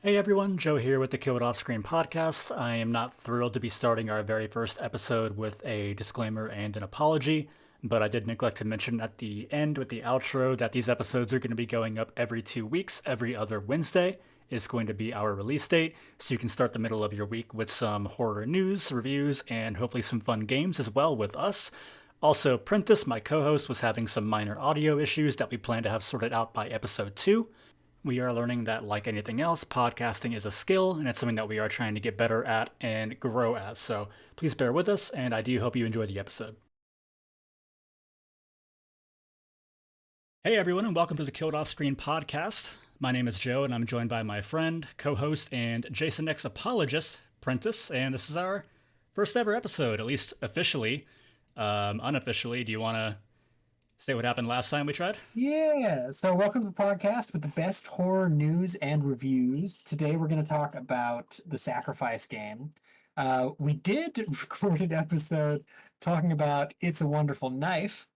Hey everyone, Joe here with the Killed Off Screen podcast. I am not thrilled to be starting our very first episode with a disclaimer and an apology, but I did neglect to mention at the end with the outro that these episodes are going to be going up every 2 weeks. Every other Wednesday is going to be our release date, so you can start the middle of your week with some horror news, reviews, and hopefully some fun games as well with us. Also, Prentice, my co host, was having some minor audio issues that we plan to have sorted out by episode 2. We are learning that, like anything else, podcasting is a skill, and it's something that we are trying to get better at and grow as. So please bear with us, and I do hope you enjoy the episode. Hey, everyone, and welcome to the Killed Off Screen podcast. My name is Joe, and I'm joined by my friend, co host, and Jason X apologist, Prentice, and this is our first ever episode, at least officially. Unofficially, do you want to say what happened last time we tried? Yeah, so welcome to the podcast with the best horror news and reviews. Today we're going to talk about the Sacrifice game. We did record an episode talking about It's a Wonderful Knife,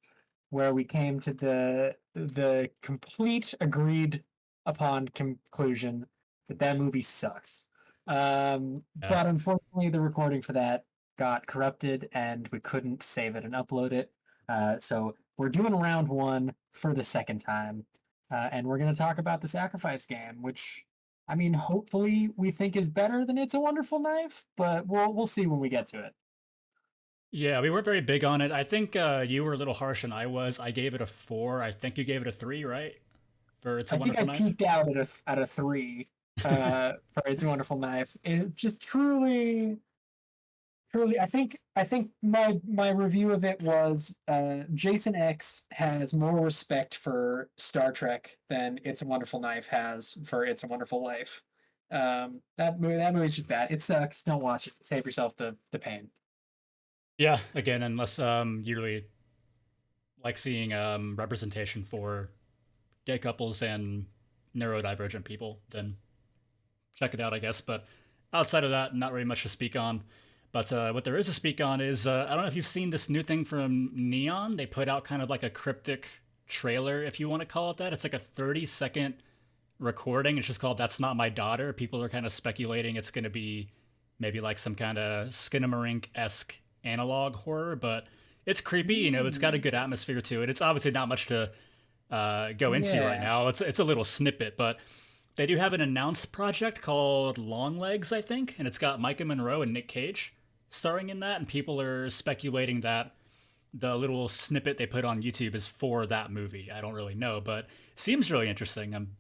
where we came to the complete agreed upon conclusion that that movie sucks. Yeah. But unfortunately, the recording for that got corrupted and we couldn't save it and upload it. So we're doing round one for the second time, and we're going to talk about the Sacrifice game, which I mean, hopefully we think is better than It's a Wonderful Knife, but we'll see when we get to it. Yeah, we weren't very big on it. I think you were a little harsh than I was. I gave it a 4. I think you gave it a 3, right? For It's a I think Wonderful I Knife? peaked out at a three for It's a Wonderful Knife. It just truly, I think my review of it was Jason X has more respect for Star Trek than It's a Wonderful Knife has for It's a Wonderful Life. That movie's just bad. It sucks. Don't watch it. Save yourself the pain. Yeah, again, unless you really like seeing representation for gay couples and neurodivergent people, then check it out, I guess. But outside of that, not really much to speak on. But what there is to speak on is I don't know if you've seen this new thing from Neon. They put out kind of like a cryptic trailer, if you want to call it that. It's like a 30-second recording. It's just called That's Not My Daughter. People are kind of speculating it's going to be maybe like some kind of Skinamarink esque analog horror, but it's creepy. It's got a Mm, good atmosphere to it. It's obviously not much to go into right yeah. now. It's a little snippet, but they do have an announced project called Long Legs, I think, and it's got Micah Monroe and Nick Cage starring in that, and people are speculating that the little snippet they put on YouTube is for that movie. I don't really know, but it seems really interesting. I'm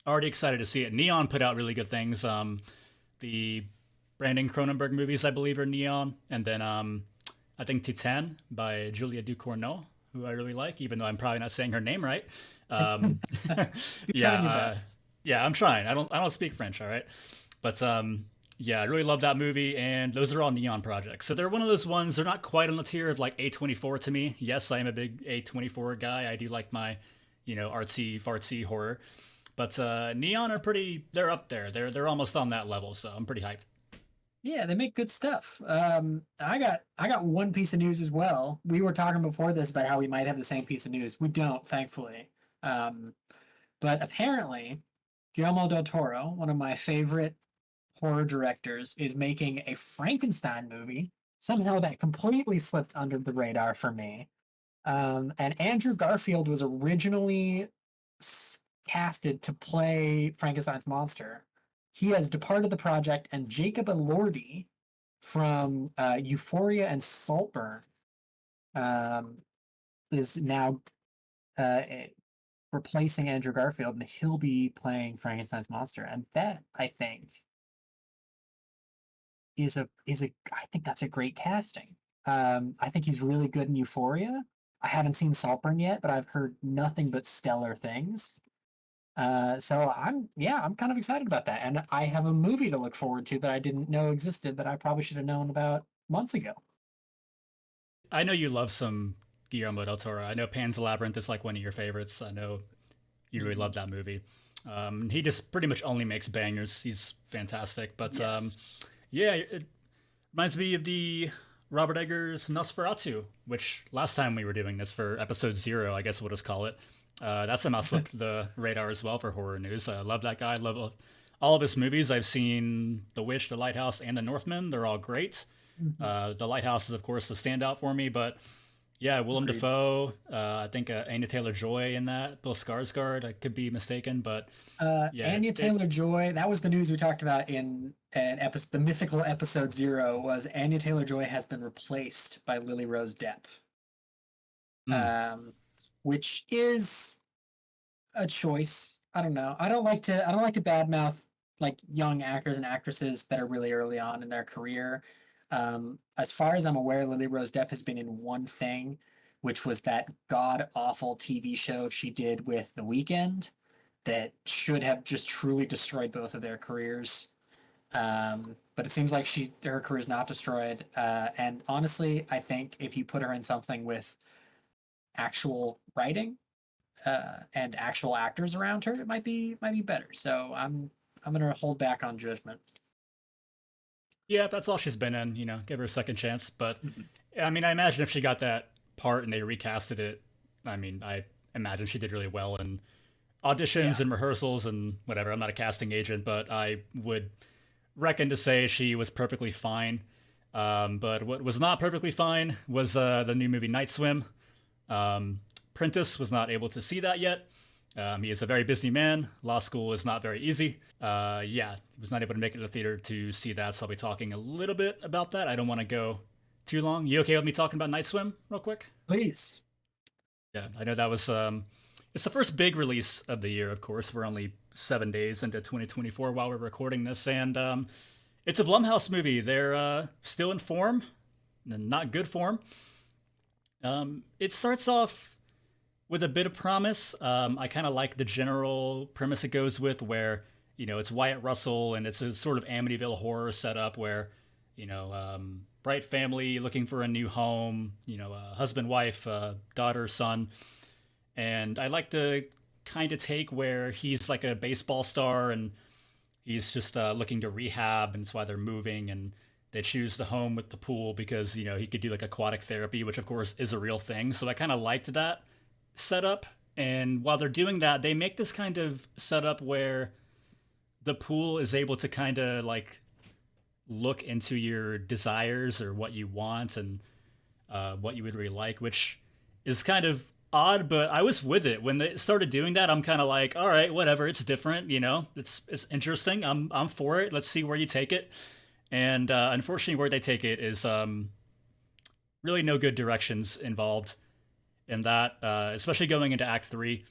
already excited to see it. Neon put out really good things. The Brandon Cronenberg movies, I believe, are Neon, and then I think Titan by Julia Ducournau, who I really like, even though I'm probably not saying her name right. Um, You're yeah, trying your best. yeah, I'm trying. I don't speak French, all right, but yeah, I really love that movie, and those are all Neon projects. So they're one of those ones. They're not quite on the tier of like A24 to me. Yes, I am a big A24 guy. I do like my, artsy fartsy horror, but Neon are pretty. They're up there. They're almost on that level. So I'm pretty hyped. Yeah, they make good stuff. I got one piece of news as well. We were talking before this about how we might have the same piece of news. We don't, thankfully. Um, but apparently, Guillermo del Toro, one of my favorite horror directors, is making a Frankenstein movie. Somehow that completely slipped under the radar for me. And Andrew Garfield was originally casted to play Frankenstein's monster. He has departed the project, and Jacob Elordi from Euphoria and Saltburn um, is now replacing Andrew Garfield, and he'll be playing Frankenstein's monster. And that, I think, is a I think that's a great casting. I think he's really good in Euphoria. I haven't seen Saltburn yet, but I've heard nothing but stellar things. So I'm kind of excited about that, and I have a movie to look forward to that I didn't know existed that I probably should have known about months ago. I know you love some Guillermo del Toro. I know Pan's Labyrinth is like one of your favorites. I know you really love Mhm. that movie. He just pretty much only makes bangers. He's fantastic. But Yes. yeah, it reminds me of the Robert Eggers Nosferatu, which last time we were doing this for episode 0, I guess we'll just call it. That's somehow slipped the radar as well for horror news. I love that guy. I love all of his movies. I've seen The Witch, The Lighthouse, and The Northman. They're all great. Mhm. The Lighthouse is, of course, a standout for me, but yeah, Willem Agreed. Dafoe. I think Anya Taylor Joy in that. Bill Skarsgård. I could be mistaken, but yeah, Anya it. Taylor Joy. That was the news we talked about in an episode. The mythical episode 0 was Anya Taylor Joy has been replaced by Lily Rose Depp, Mm, um, which is a choice. I don't know. I don't like to badmouth like young actors and actresses that are really early on in their career. As far as I'm aware, Lily Rose Depp has been in one thing, which was that god awful TV show she did with The Weeknd that should have just truly destroyed both of their careers. But it seems like her career is not destroyed. And honestly, I think if you put her in something with actual writing and actual actors around her, it might be better. So I'm gonna hold back on judgment. yeah, that's all she's been in. Give her a second chance. But I mean, I imagine if she got that part and they recasted it, I mean, I imagine she did really well in auditions Yeah. and rehearsals and whatever. I'm not a casting agent, but I would reckon to say she was perfectly fine. But what was not perfectly fine was the new movie Night Swim. Prentice was not able to see that yet. He is a very busy man. Law school is not very easy. Yeah, he was not able to make it to the theater to see that, so I'll be talking a little bit about that. I don't want to go too long. You okay with me talking about Night Swim real quick? Please. Yeah, I know that was it's the first big release of the year. Of course, we're only 7 days into 2024 while we're recording this, and it's a Blumhouse movie. They're still in form, and not good form. It starts off with a bit of promise. I kind of like the general premise it goes with, where it's Wyatt Russell, and it's a sort of Amityville horror setup where bright family looking for a new home, husband, wife, daughter, son, and I like to kind of take where he's like a baseball star and he's just looking to rehab, and that's why they're moving and. They choose the home with the pool because he could do like aquatic therapy, which of course is a real thing. So I kind of liked that setup. And while they're doing that, they make this kind of setup where the pool is able to kind of like look into your desires or what you want and what you would really like, which is kind of odd. But I was with it when they started doing that. I'm kind of like, all right, whatever. It's different, It's interesting. I'm for it. Let's see where you take it. And unfortunately, where they take it is really no good directions involved in that, especially going into Act 3.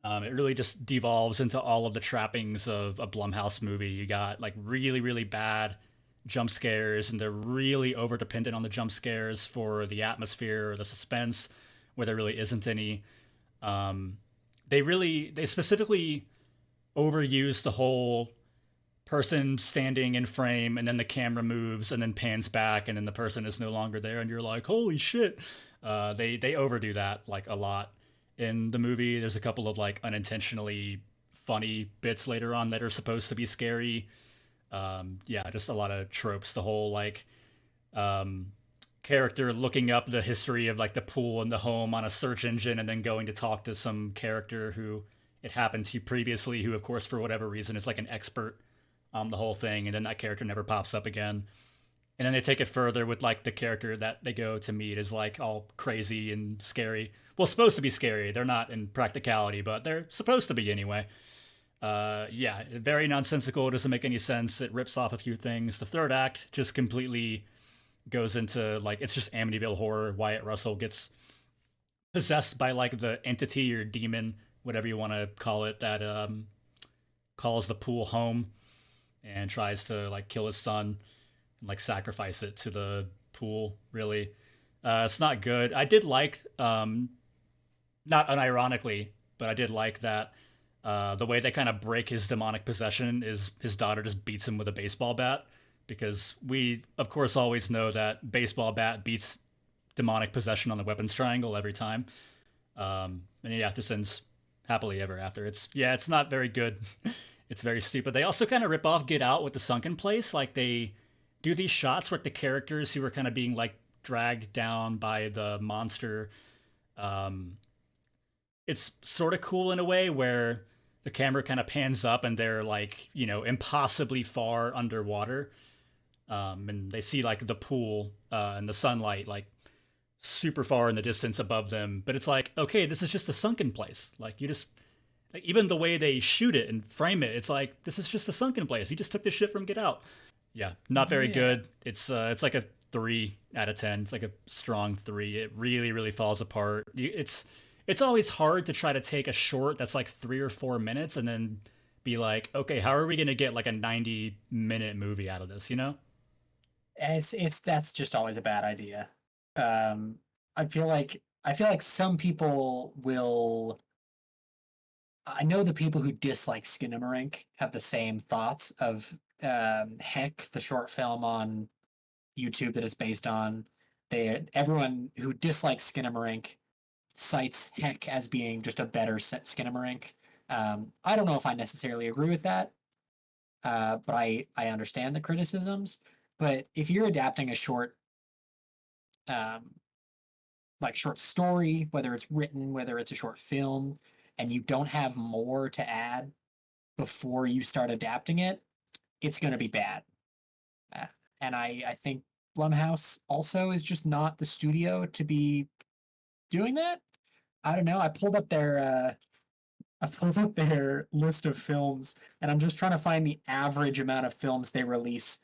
It really just devolves into all of the trappings of a Blumhouse movie. You got like really, really bad jump scares, and they're really over dependent on the jump scares for the atmosphere or the suspense, where there really isn't any. Um, they specifically overuse the whole person standing in frame and then the camera moves and then pans back and then the person is no longer there and you're like, holy shit. They overdo that like a lot in the movie. There's a couple of like unintentionally funny bits later on that are supposed to be scary. Yeah, just a lot of tropes. The whole like um, character looking up the history of like the pool and the home on a search engine and then going to talk to some character who it happened to previously, who of course for whatever reason is like an expert on the whole thing, and then that character never pops up again. And then they take it further with like the character that they go to meet is like all crazy and scary. Well, supposed to be scary. They're not in practicality, but they're supposed to be anyway. Yeah, very nonsensical. It doesn't make any sense. It rips off a few things. The third act just completely goes into like it's just Amityville horror. Wyatt Russell gets possessed by like the entity or demon, whatever you want to call it, that calls the pool home and tries to like kill his son and like sacrifice it to the pool. Really, it's not good. I did like, not unironically, but I did like that the way they kind of break his demonic possession is his daughter just beats him with a baseball bat, because we of course always know that baseball bat beats demonic possession on the weapons triangle every time. And yeah, just ends happily ever after. It's not very good. It's very stupid. They also kind of rip off Get Out with the sunken place. Like they do these shots where the characters who are kind of being like dragged down by the monster. Um, it's sort of cool in a way where the camera kind of pans up and they're like, impossibly far underwater. And they see like the pool and the sunlight like super far in the distance above them. But it's like, okay, this is just a sunken place. Like you just like even the way they shoot it and frame it, it's like this is just a sunken place. You just took this shit from Get Out. Yeah, not very Yeah. good. It's like a 3 out of 10. It's like a strong 3. It really really falls apart. It's always hard to try to take a short that's like 3 or 4 minutes and then be like, okay, how are we gonna get like a 90-minute movie out of this? You know? It's that's just always a bad idea. Um, I feel like some people will. I know the people who dislike Skinamarink have the same thoughts of Heck, the short film on YouTube that is based on. Everyone who dislikes Skinamarink cites Heck as being just a better Skinamarink. I don't know if I necessarily agree with that, but I understand the criticisms. But if you're adapting a short um, like short story, whether it's written, whether it's a short film, and you don't have more to add before you start adapting it, it's going to be bad. Uh, and I think Blumhouse also is just not the studio to be doing that. I don't know. I pulled up their list of films, and I'm just trying to find the average amount of films they release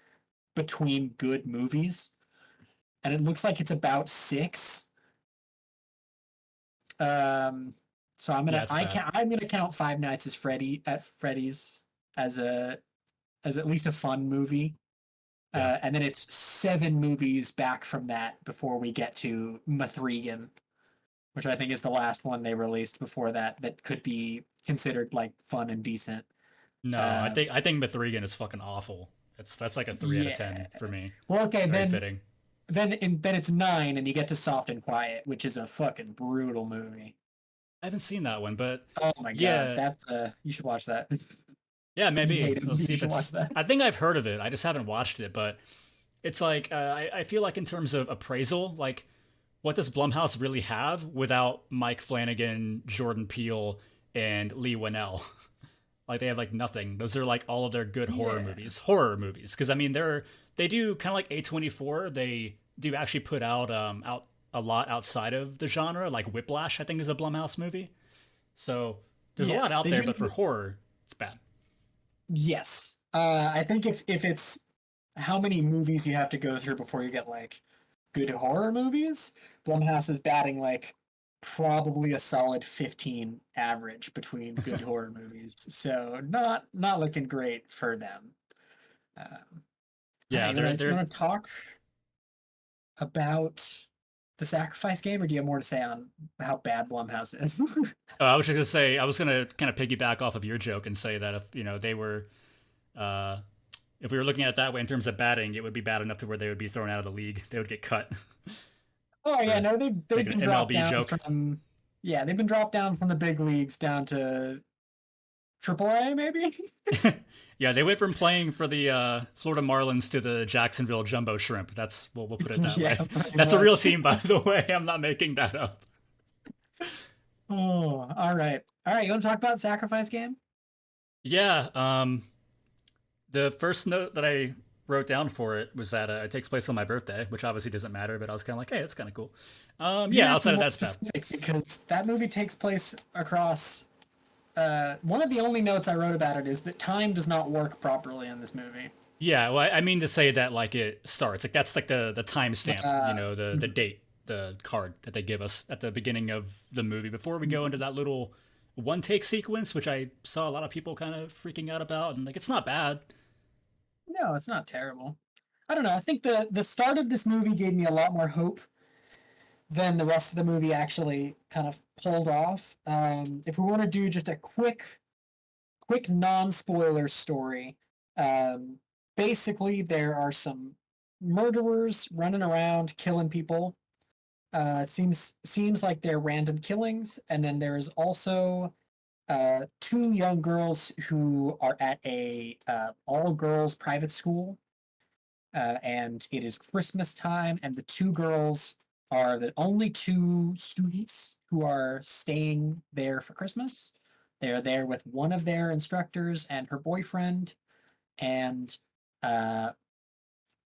between good movies, and it looks like it's about 6. Um, so Yeah, it's bad. I'm gonna count Five Nights at Freddy's as a as at least a fun movie. Yeah. And then it's 7 movies back from that before we get to Mathregan, which I think is the last one they released before that that could be considered like fun and decent. No, I Um, think Mithrigan is fucking awful. That's like a 3 out of 10 yeah. for me. Well, okay, Very fitting. then it's 9, and you get to Soft and Quiet, which is a fucking brutal movie. I haven't seen that one, but Oh my god, yeah, that's you should watch that. yeah, You maybe hate it. let's see You if should watch it's. that. I think I've heard of it. I just haven't watched it, but it's like I feel like in terms of appraisal, like what does Blumhouse really have without Mike Flanagan, Jordan Peele, and Lee Winnell? Like they have like nothing. Those are like all of their good horror Yeah. movies. Horror movies, because I mean they do kind of like A24. They do actually put out a lot outside of the genre. Like Whiplash, I think is a Blumhouse movie. So there's a Yeah, lot out they there, do. but for horror, it's bad. Yes. I think if it's how many movies you have to go through before you get like good horror movies, Blumhouse is batting like probably a solid 15 average between good horror movies. So not looking great for them. Um, all right, Yeah, they're you they're. wanna talk about the Sacrifice Game, or do you have more to say on how bad Blumhouse is? I was just gonna say I was gonna kind of piggyback off of your joke and say that if they were uh, if we were looking at it that way in terms of batting, it would be bad enough to where they would be thrown out of the league. They would get cut Oh yeah, for no, they've making an been dropped MLB down joke. from yeah, they've been dropped down from the big leagues down to Triple A maybe. Yeah, they went from playing for the Florida Marlins to the Jacksonville Jumbo Shrimp. That's we'll put it that Yeah, way. pretty That's a real much. team, by the way. I'm not making that up. Oh, all right, all right. You want to talk about Sacrifice Game? Yeah. The first note that I wrote down for it was that it takes place on my birthday, which obviously doesn't matter, but I was kind of like, hey, that's kind of cool. You're Yeah. gonna have to be Outside of more that, it's bad. specific because that movie takes place across. One of the only notes I wrote about it is that time does not work properly in this movie. Yeah, well, I mean to say that like it starts like that's like the timestamp, Uh, the date, the card that they give us at the beginning of the movie before we go into that little one take sequence, which I saw a lot of people kind of freaking out about, and like it's not bad. no, it's not terrible. I don't know. I think the start of this movie gave me a lot more hope than the rest of the movie actually kind of pulled off. If we want to do just a quick non-spoiler story, um, basically there are some murderers running around killing people. It seems like they're random killings, and then there is also 2 young girls who are at a all girls private school, and it is Christmas time, and the 2 girls are the only 2 students who are staying there for Christmas. They're there with one of their instructors and her boyfriend, and uh,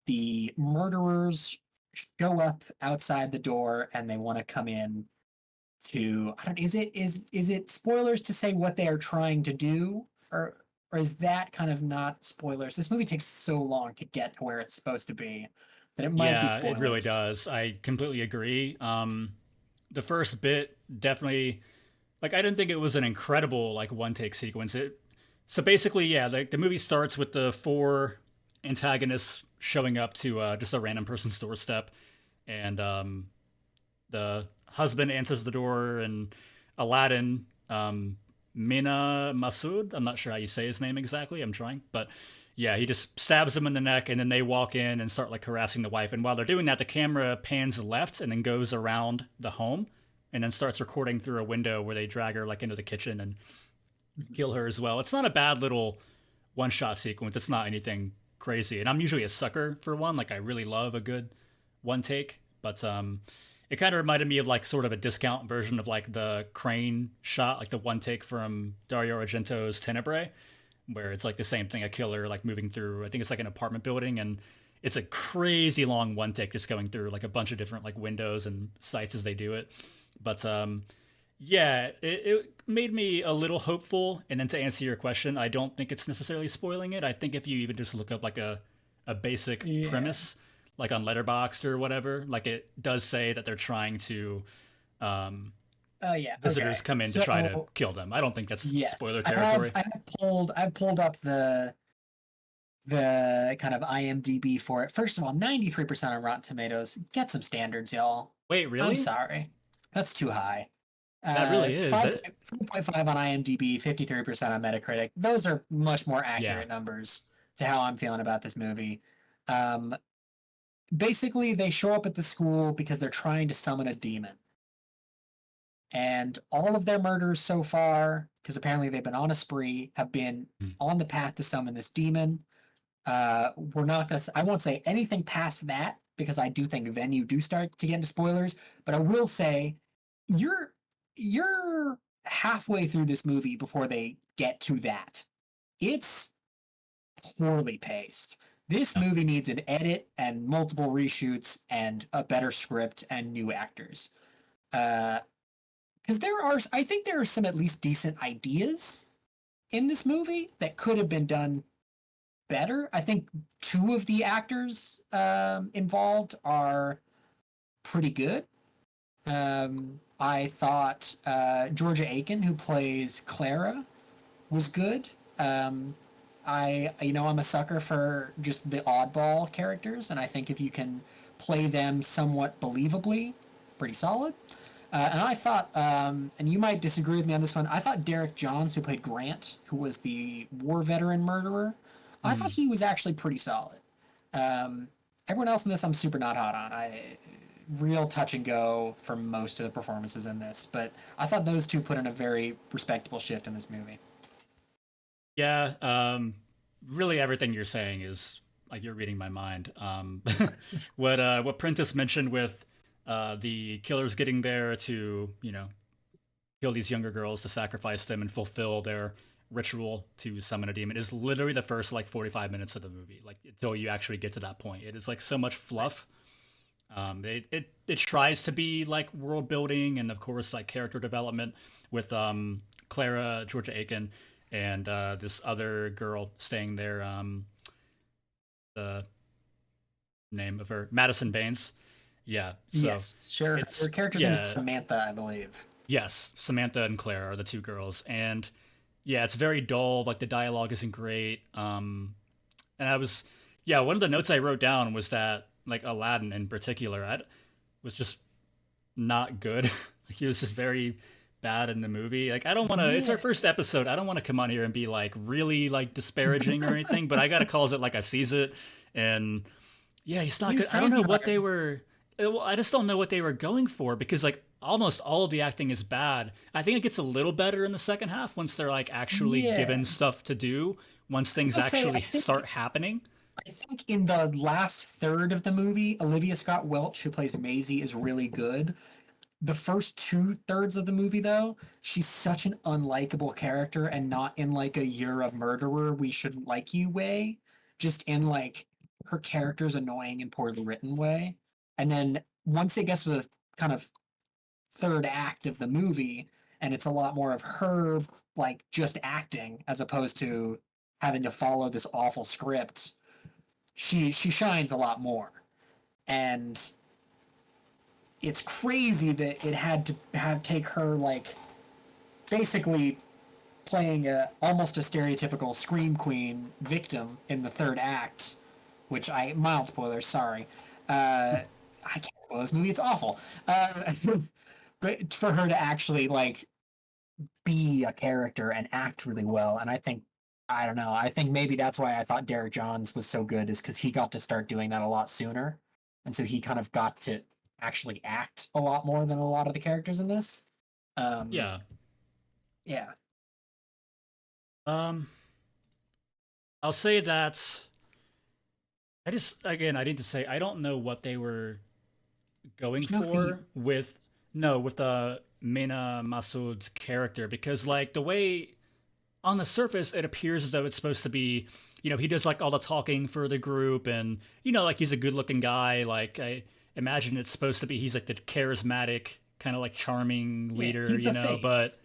the murderers show up outside the door and they want to come in to I don't is it spoilers to say what they are trying to do, or is that kind of not spoilers? This movie takes so long to get to where it's supposed to be that it might be Yeah, it really spoilers. does. I completely agree. The first bit definitely, like, I didn't think it was an incredible like one take sequence. It so basically, yeah, like the movie starts with the four antagonists showing up to just a random person's doorstep, and the husband answers the door, and Aladdin, Mina Masood, I'm not sure how you say his name exactly. I'm trying, but yeah, he just stabs him in the neck, and then they walk in and start like harassing the wife. And while they're doing that, the camera pans left and then goes around the home, and then starts recording through a window where they drag her like into the kitchen and kill her as well. It's not a bad little one shot sequence. It's not anything crazy. And I'm usually a sucker for one. Like I really love a good one take, but it kind of reminded me of like sort of a discount version of like the crane shot, like the one take from Dario Argento's Tenebrae, where it's like the same thing, a killer like moving through, I think it's like an apartment building, and it's a crazy long one take just going through like a bunch of different like windows and sites as they do it. But yeah, it made me a little hopeful. And then to answer your question, I don't think it's necessarily spoiling it. I think if you even just look up like a basic Yeah. premise, like on Letterboxd or whatever, like it does say that they're trying to um, Oh yeah. visitors Okay. come in to try to So kill them. I don't think that's yes, spoiler territory. I've pulled up the kind of IMDb for it. First of all, 93% on Rotten Tomatoes. Get some standards, y'all. Wait, I'm really? sorry. That's too high. That really is it? 5.5 on IMDb, 53% on Metacritic. Those are much more Yeah. accurate numbers to how I'm feeling about this movie. Um, Basically, they show up at the school because they're trying to summon a demon. And all of their murders so far, because apparently they've been on a spree, have been Hmm. on the path to summon this demon. We're not gonna. I won't say anything past that because I do think then you do start to get into spoilers. But I will say you're you're halfway through this movie before they get to that. It's poorly paced. This Yeah. movie needs an edit and multiple reshoots and a better script and new actors. Because I think there are some at least decent ideas in this movie that could have been done better. I think two of the actors involved are pretty good. I thought Georgia Aiken, who plays Clara, was good. Um, I'm a sucker for just the oddball characters, and I think if you can play them somewhat believably, pretty solid. And I thought, and you might disagree with me on this one, I thought Derek Johns, who played Grant, who was the war veteran murderer, I thought Hmm. he was actually pretty solid. Um, Everyone else in this, I'm super not hot on. Real touch and go for most of the performances in this, but I thought those two put in a very respectable shift in this movie. Yeah. Really, everything you're saying is like you're reading my mind. What Prentice mentioned with the killers getting there to kill these younger girls to sacrifice them and fulfill their ritual to summon a demon is literally the first like 45 minutes of the movie, like until you actually get to that point. It is like so much fluff. It tries to be like world building and of course like character development with Clara, Georgia Aiken, and this other girl staying there, the name of her, Madison Baines. Yeah, so Yes, sure. it's Her character's name is yeah. Samantha, I believe. Yes, Samantha and Claire are the two girls, and yeah, it's very dull. Like the dialogue isn't great. And I was, yeah, one of the notes I wrote down was that like Aladdin in particular, was just not good. Like he was just very bad in the movie. Like I don't want to. It's our Yeah. first episode. I don't want to come on here and be like really like disparaging or anything. But I gotta call it like I sees it, and yeah, he's not He was good. I don't trying know too what they hard. were. Well, I just don't know what they were going for because like almost all of the acting is bad. I think it gets a little better in the second half once they're like actually Yeah. given stuff to do. Once things I'll say, actually start happening. I think in the last third of the movie, Olivia Scott Welch, who plays Maisie, is really good. The first 2/3 of the movie, though, she's such an unlikable character, and not in like a "you're a murderer, we shouldn't like you" way, just in like her character's annoying and poorly written way. And then once it gets to the kind of third act of the movie, and it's a lot more of her like just acting as opposed to having to follow this awful script, she shines a lot more. And it's crazy that it had to have take her like basically playing almost a stereotypical scream queen victim in the third act, which I mild spoilers, sorry. I can't spoil this movie, it's awful. But for her to actually like be a character and act really well, and I don't know, I think maybe that's why I thought Derek Johns was so good, is because he got to start doing that a lot sooner, and so he kind of got to actually act a lot more than a lot of the characters in this. Um, Yeah. yeah. Um, I'll say that I need to say I don't know what they were going There's no for theme. with no with Mena Masood's character, because like the way on the surface it appears as though it's supposed to be, he does like all the talking for the group, and like he's a good looking guy. Like I imagine it's supposed to be he's like the charismatic kind of like charming Yeah, leader, he's the but face.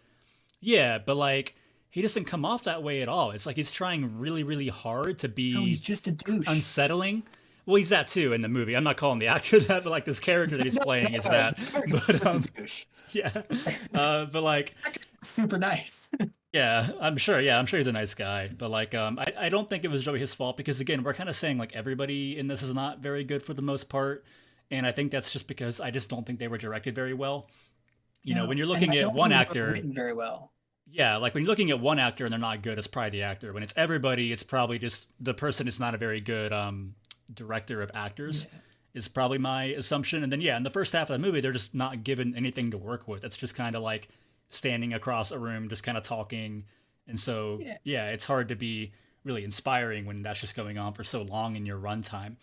yeah, but like he doesn't come off that way at all. It's like he's trying really, really hard to No, he's be just a douche. unsettling. Well, he's that too in the movie. I'm not calling the actor that, but like this character that he's No, playing is no, that. the character's But just a douche. yeah, but like Super nice. yeah, I'm sure. Yeah, I'm sure he's a nice guy. But like I don't think it was really his fault, because again, we're kind of saying like everybody in this is not very good for the most part, and I think that's just because I just don't think they were directed very well. When No, you're and looking I at don't think one it was actor, written very well. yeah, like when you're looking at one actor and they're not good, it's probably the actor. When it's everybody, it's probably just the person is not a very good director of actors, Yeah, is probably my assumption. And then yeah, in the first half of the movie, they're just not given anything to work with. It's just kind of like standing across a room, just kind of talking. And so yeah, yeah, it's hard to be really inspiring when that's just going on for so long in your runtime.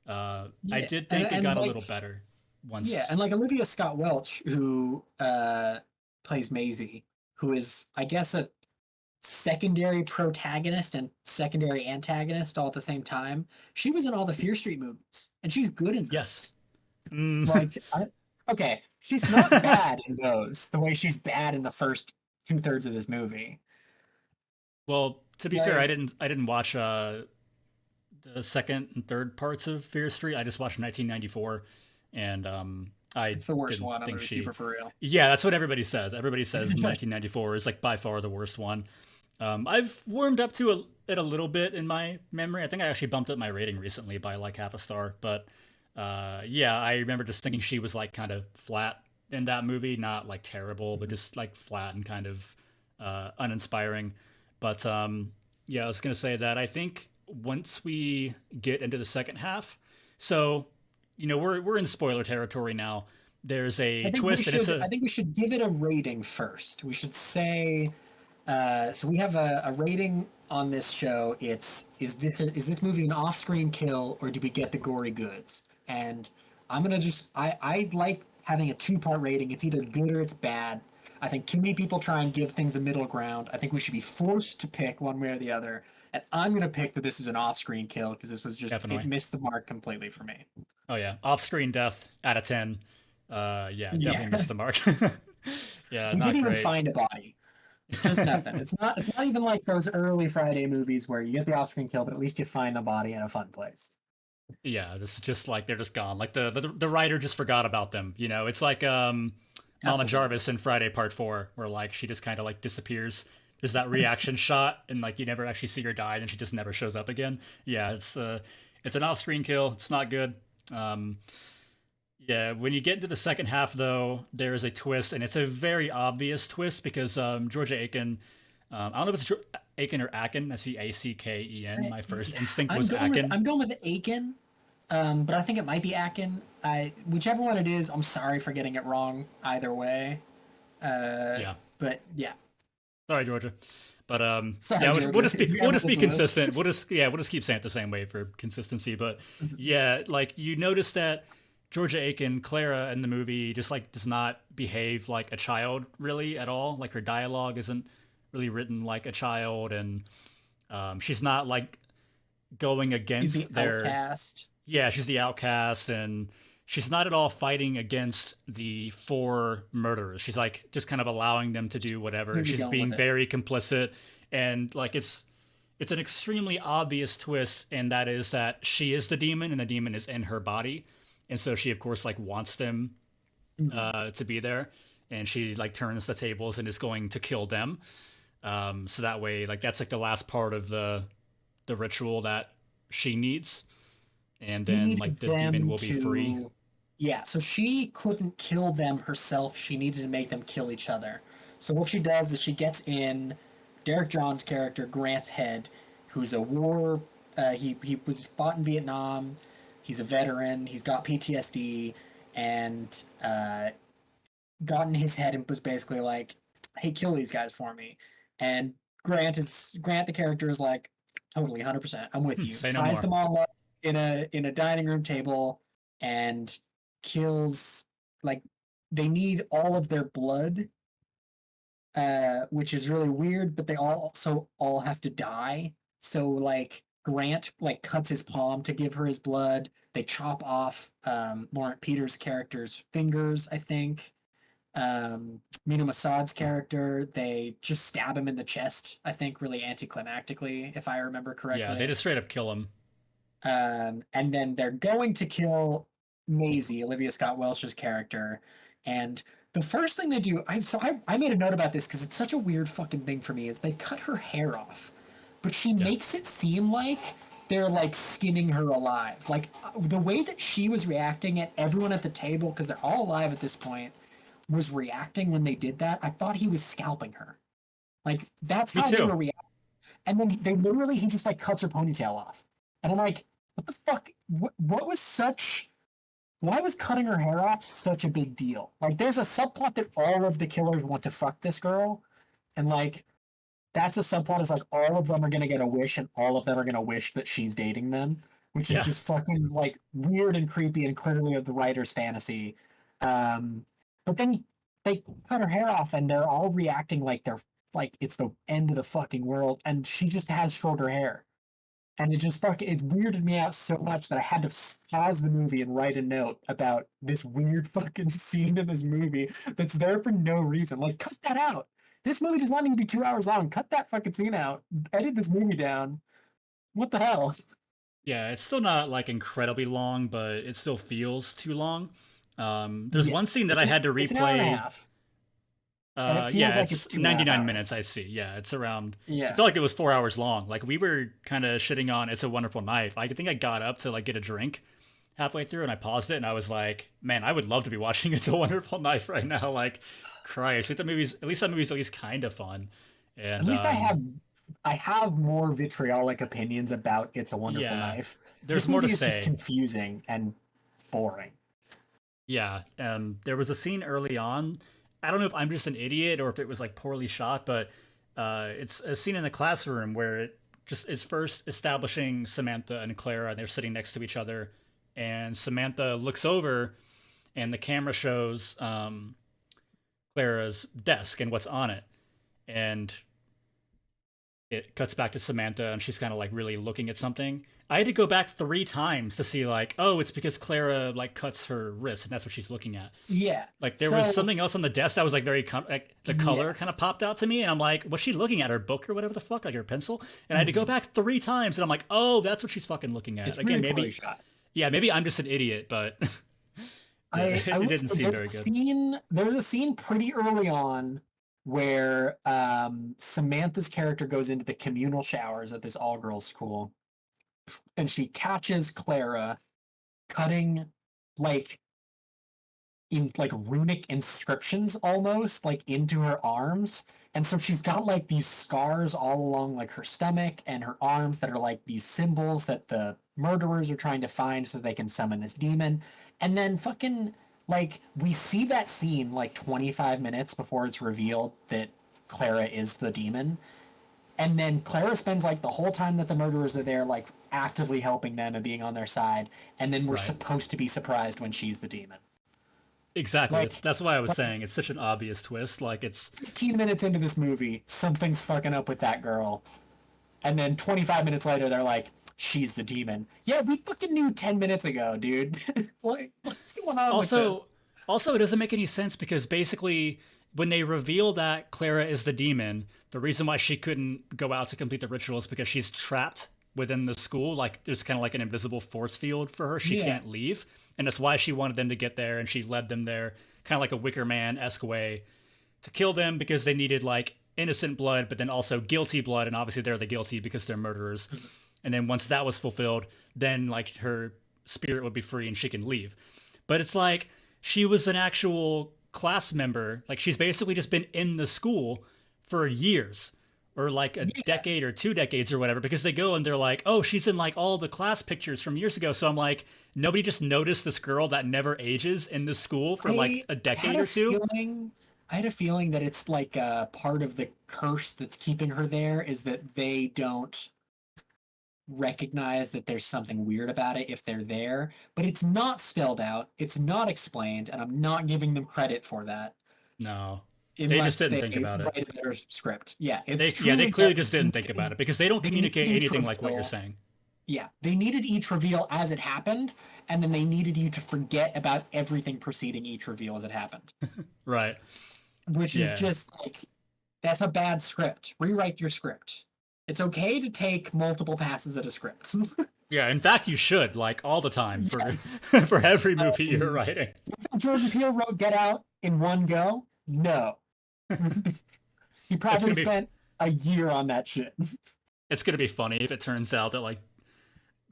I yeah, did and think it and got a like little better yeah, once. and like Olivia Scott Welch, who plays Maisie, who is I guess a secondary protagonist and secondary antagonist all at the same time. She was in all the Fear Street movies, and she's good in Yes. those. Mm. Like, okay, she's not bad in those the way she's bad in the first 2/3 of this movie. Well, to be fair, I Like, didn't I didn't watch the second and third parts of Fear Street. I just watched 1994, and I it's the worst didn't one. I'm think gonna be super she. for real. Yeah, that's what everybody says. Everybody says 1994 is like by far the worst one. I've warmed up to it a little bit in my memory. I think I actually bumped up my rating recently by like half a star. But yeah, I remember just thinking she was like kind of flat in that movie, not like terrible, but just like flat and kind of uninspiring. But yeah, I was gonna say that I think once we get into the second half, so we're in spoiler territory now. There's a twist, and it's a I think we should give it a rating first. We should say so we have a rating on this show. It's is this movie an off-screen kill, or do we get the gory goods? And I'm gonna just I like having a two-part rating. It's either good or it's bad. I think too many people try and give things a middle ground. I think we should be forced to pick one way or the other. And I'm gonna pick that this is an off-screen kill because this was just it definitely. missed the mark completely for me. Oh yeah, off-screen death out of 10. Yeah, Yeah, definitely missed the mark. Yeah, we not didn't even great. find a body. Just nothing. It's not even like those early Friday movies where you get the off-screen kill, but at least you find the body in a fun place. Yeah, this is just like they're just gone. Like the writer just forgot about them. It's like Mama Absolutely. Jarvis in Friday Part 4, where like she just kind of like disappears. There's that reaction shot, and like you never actually see her die, and she just never shows up again. Yeah, it's an off-screen kill. It's not good. Um, yeah, when you get into the second half, though, there is a twist, and it's a very obvious twist because Georgia Aiken. I don't know if it's Aiken or Acken. I see Acken. My first instinct was Acken. I'm going with Aiken, but I think it might be Akin. Whichever one it is, I'm sorry for getting it wrong either way. Uh, Yeah, but yeah, sorry, Georgia. But sorry, yeah, we'll Georgia, just be if you we'll ever just be listen to this. consistent. We'll just keep saying it the same way for consistency. But yeah, like you notice that Georgia Aiken, Clara in the movie just like does not behave like a child really at all. Like her dialogue isn't really written like a child, and she's not like going He's the against their. outcast. Yeah, she's the outcast, and she's not at all fighting against the four murderers. She's like just kind of allowing them to do whatever. Really She's going with being it. very complicit, and like it's an extremely obvious twist, and that is that she is the demon, and the demon is in her body, and so she of course like wants them Mhm. to be there, and she like turns the tables and is going to kill them. So that way, like that's like the last part of the ritual that she needs, and She then like needed the demon them will be free. to, yeah, so she couldn't kill them herself. She needed to make them kill each other. So what she does is she gets in Derek John's character, Grant's head, who's a he was fought in Vietnam. He's a veteran. He's got PTSD, and got in his head and was basically like, "Hey, kill these guys for me." And Grant, the character, is like, "Totally, 100%. I'm with you." Say no Ties more. them all up in a dining room table and kills, like, they need all of their blood, which is really weird. But they also all have to die. So like Grant like cuts his palm to give her his blood. They chop off Laurent Peters' character's fingers, I think. Mina Massad's character, they just stab him in the chest, I think, really anticlimactically, if I remember Yeah, they correctly. just straight up kill him. And then they're going to kill Maisie, Olivia Scott Welch's character. And the first thing they do, I made a note about this because it's such a weird fucking thing for me, is they cut her hair off, but she Yeah, makes it seem like they're like skinning her alive. Like the way that she was reacting, at everyone at the table, because they're all alive at this point, was reacting when they did that, I thought he was scalping her. Like that's me how they too. were reacting. And then they literally he just like cuts her ponytail off. And I'm like, what the fuck? What was such? Why was cutting her hair off such a big deal? Like, there's a subplot that all of the killers want to fuck this girl, and like that's a subplot. Is like all of them are gonna get a wish, and all of them are gonna wish that she's dating them, which is Yeah, just fucking like weird and creepy and clearly of the writer's fantasy. Um, but then they cut her hair off, and they're all reacting like they're like it's the end of the fucking world, and she just has shorter hair. And it just fucking it's weirded me out so much that I had to pause the movie and write a note about this weird fucking scene in this movie that's there for no reason. Like, cut that out. This movie does not need to be 2 hours long. Cut that fucking scene out. Edit this movie down. What the hell? yeah. It's still not like incredibly long, but it still feels too long. There's one Yes, scene that I had to it's an hour and a replay. half, and it feels Yeah, like it's it's two and a half 99 minutes. hours. I see. Yeah, it's around. It Yeah. felt like it was 4 hours long. Like we were kind of shitting on "It's a Wonderful Knife." I think I got up to like get a drink halfway through, and I paused it, and I was like, "Man, I would love to be watching "It's a Wonderful Knife" right now." Like, Christ, at least that movie's at least kind of fun. At And least I have more vitriolic opinions about It's a Wonderful yeah, Knife. there's This more to movie is just say. confusing and boring. Yeah, there was a scene early on. I don't know if I'm just an idiot or if it was like poorly shot, but it's a scene in the classroom where it just is first establishing Samantha and Clara, and they're sitting next to each other, and Samantha looks over, and the camera shows Clara's desk and what's on it, and it cuts back to Samantha, and she's kind of like really looking at something. I had to go back 3 times to see like, oh, it's because Clara like cuts her wrist, and that's what she's looking at. Yeah. Like there was So something else on the desk that was like like the color kind of yes. popped out to me, and I'm like, what's she looking at? Her book or whatever the fuck, like her pencil? And I had to go Mhm. back 3 times, and I'm like, oh, that's what she's fucking looking at. It's Again, really poorly maybe, shot. yeah, maybe I'm just an idiot, but yeah, I it will didn't say seem very good. there's a scene pretty early on where Samantha's character goes into the communal showers at this all girls school, and she catches Clara cutting like in like runic inscriptions almost like into her arms. And so she's got like these scars all along like her stomach and her arms that are like these symbols that the murderers are trying to find so they can summon this demon. And then fucking like we see that scene like 25 minutes before it's revealed that Clara is the demon. And then Clara spends like the whole time that the murderers are there, like actively helping them and being on their side. And then we're Right. supposed to be surprised when she's the demon. Exactly. Like, That's why I was saying it's such an obvious twist. Like it's 15 minutes into this movie, something's fucking up with that girl. And then 25 minutes later, they're like, she's the demon. Yeah, we fucking knew 10 minutes ago, dude. Like, what's going on with this? also it doesn't make any sense because basically when they reveal that Clara is the demon, the reason why she couldn't go out to complete the ritual is because she's trapped within the school. Like there's kind of like an invisible force field for her. She Yeah. can't leave, and that's why she wanted them to get there, and she led them there, kind of like a Wicker Man-esque way to kill them because they needed like innocent blood, but then also guilty blood, and obviously they're the guilty because they're murderers. And then once that was fulfilled, then like her spirit would be free and she can leave. But it's like she was an actual class member. Like she's basically just been in the school for years or like a decade or 2 decades or whatever because they go and they're like, oh, she's in like all the class pictures from years ago. So I'm like, nobody just noticed this girl that never ages in this school for like a decade or two. I had a feeling that it's like part of the curse that's keeping her there is that they don't recognize that there's something weird about it if they're there, but it's not spelled out, it's not explained, and I'm not giving them credit for that No, they just unless didn't they think about it. write their script. Yeah, it's They truly clearly that just they didn't think needed, about it because they don't they needed communicate each anything like what you're reveal. saying. Yeah, they needed each reveal as it happened, and then they needed you to forget about everything preceding each reveal as it happened, Right. which is Yeah. just like that's a bad script. Rewrite your script. It's okay to take multiple passes at a script. Yeah, in fact, you should like all the time for Yes. for every movie you're Um, writing. Jordan Peele wrote Get Out in one go? No. He It's probably gonna be spent a year on that shit. it's gonna be funny if it turns out that like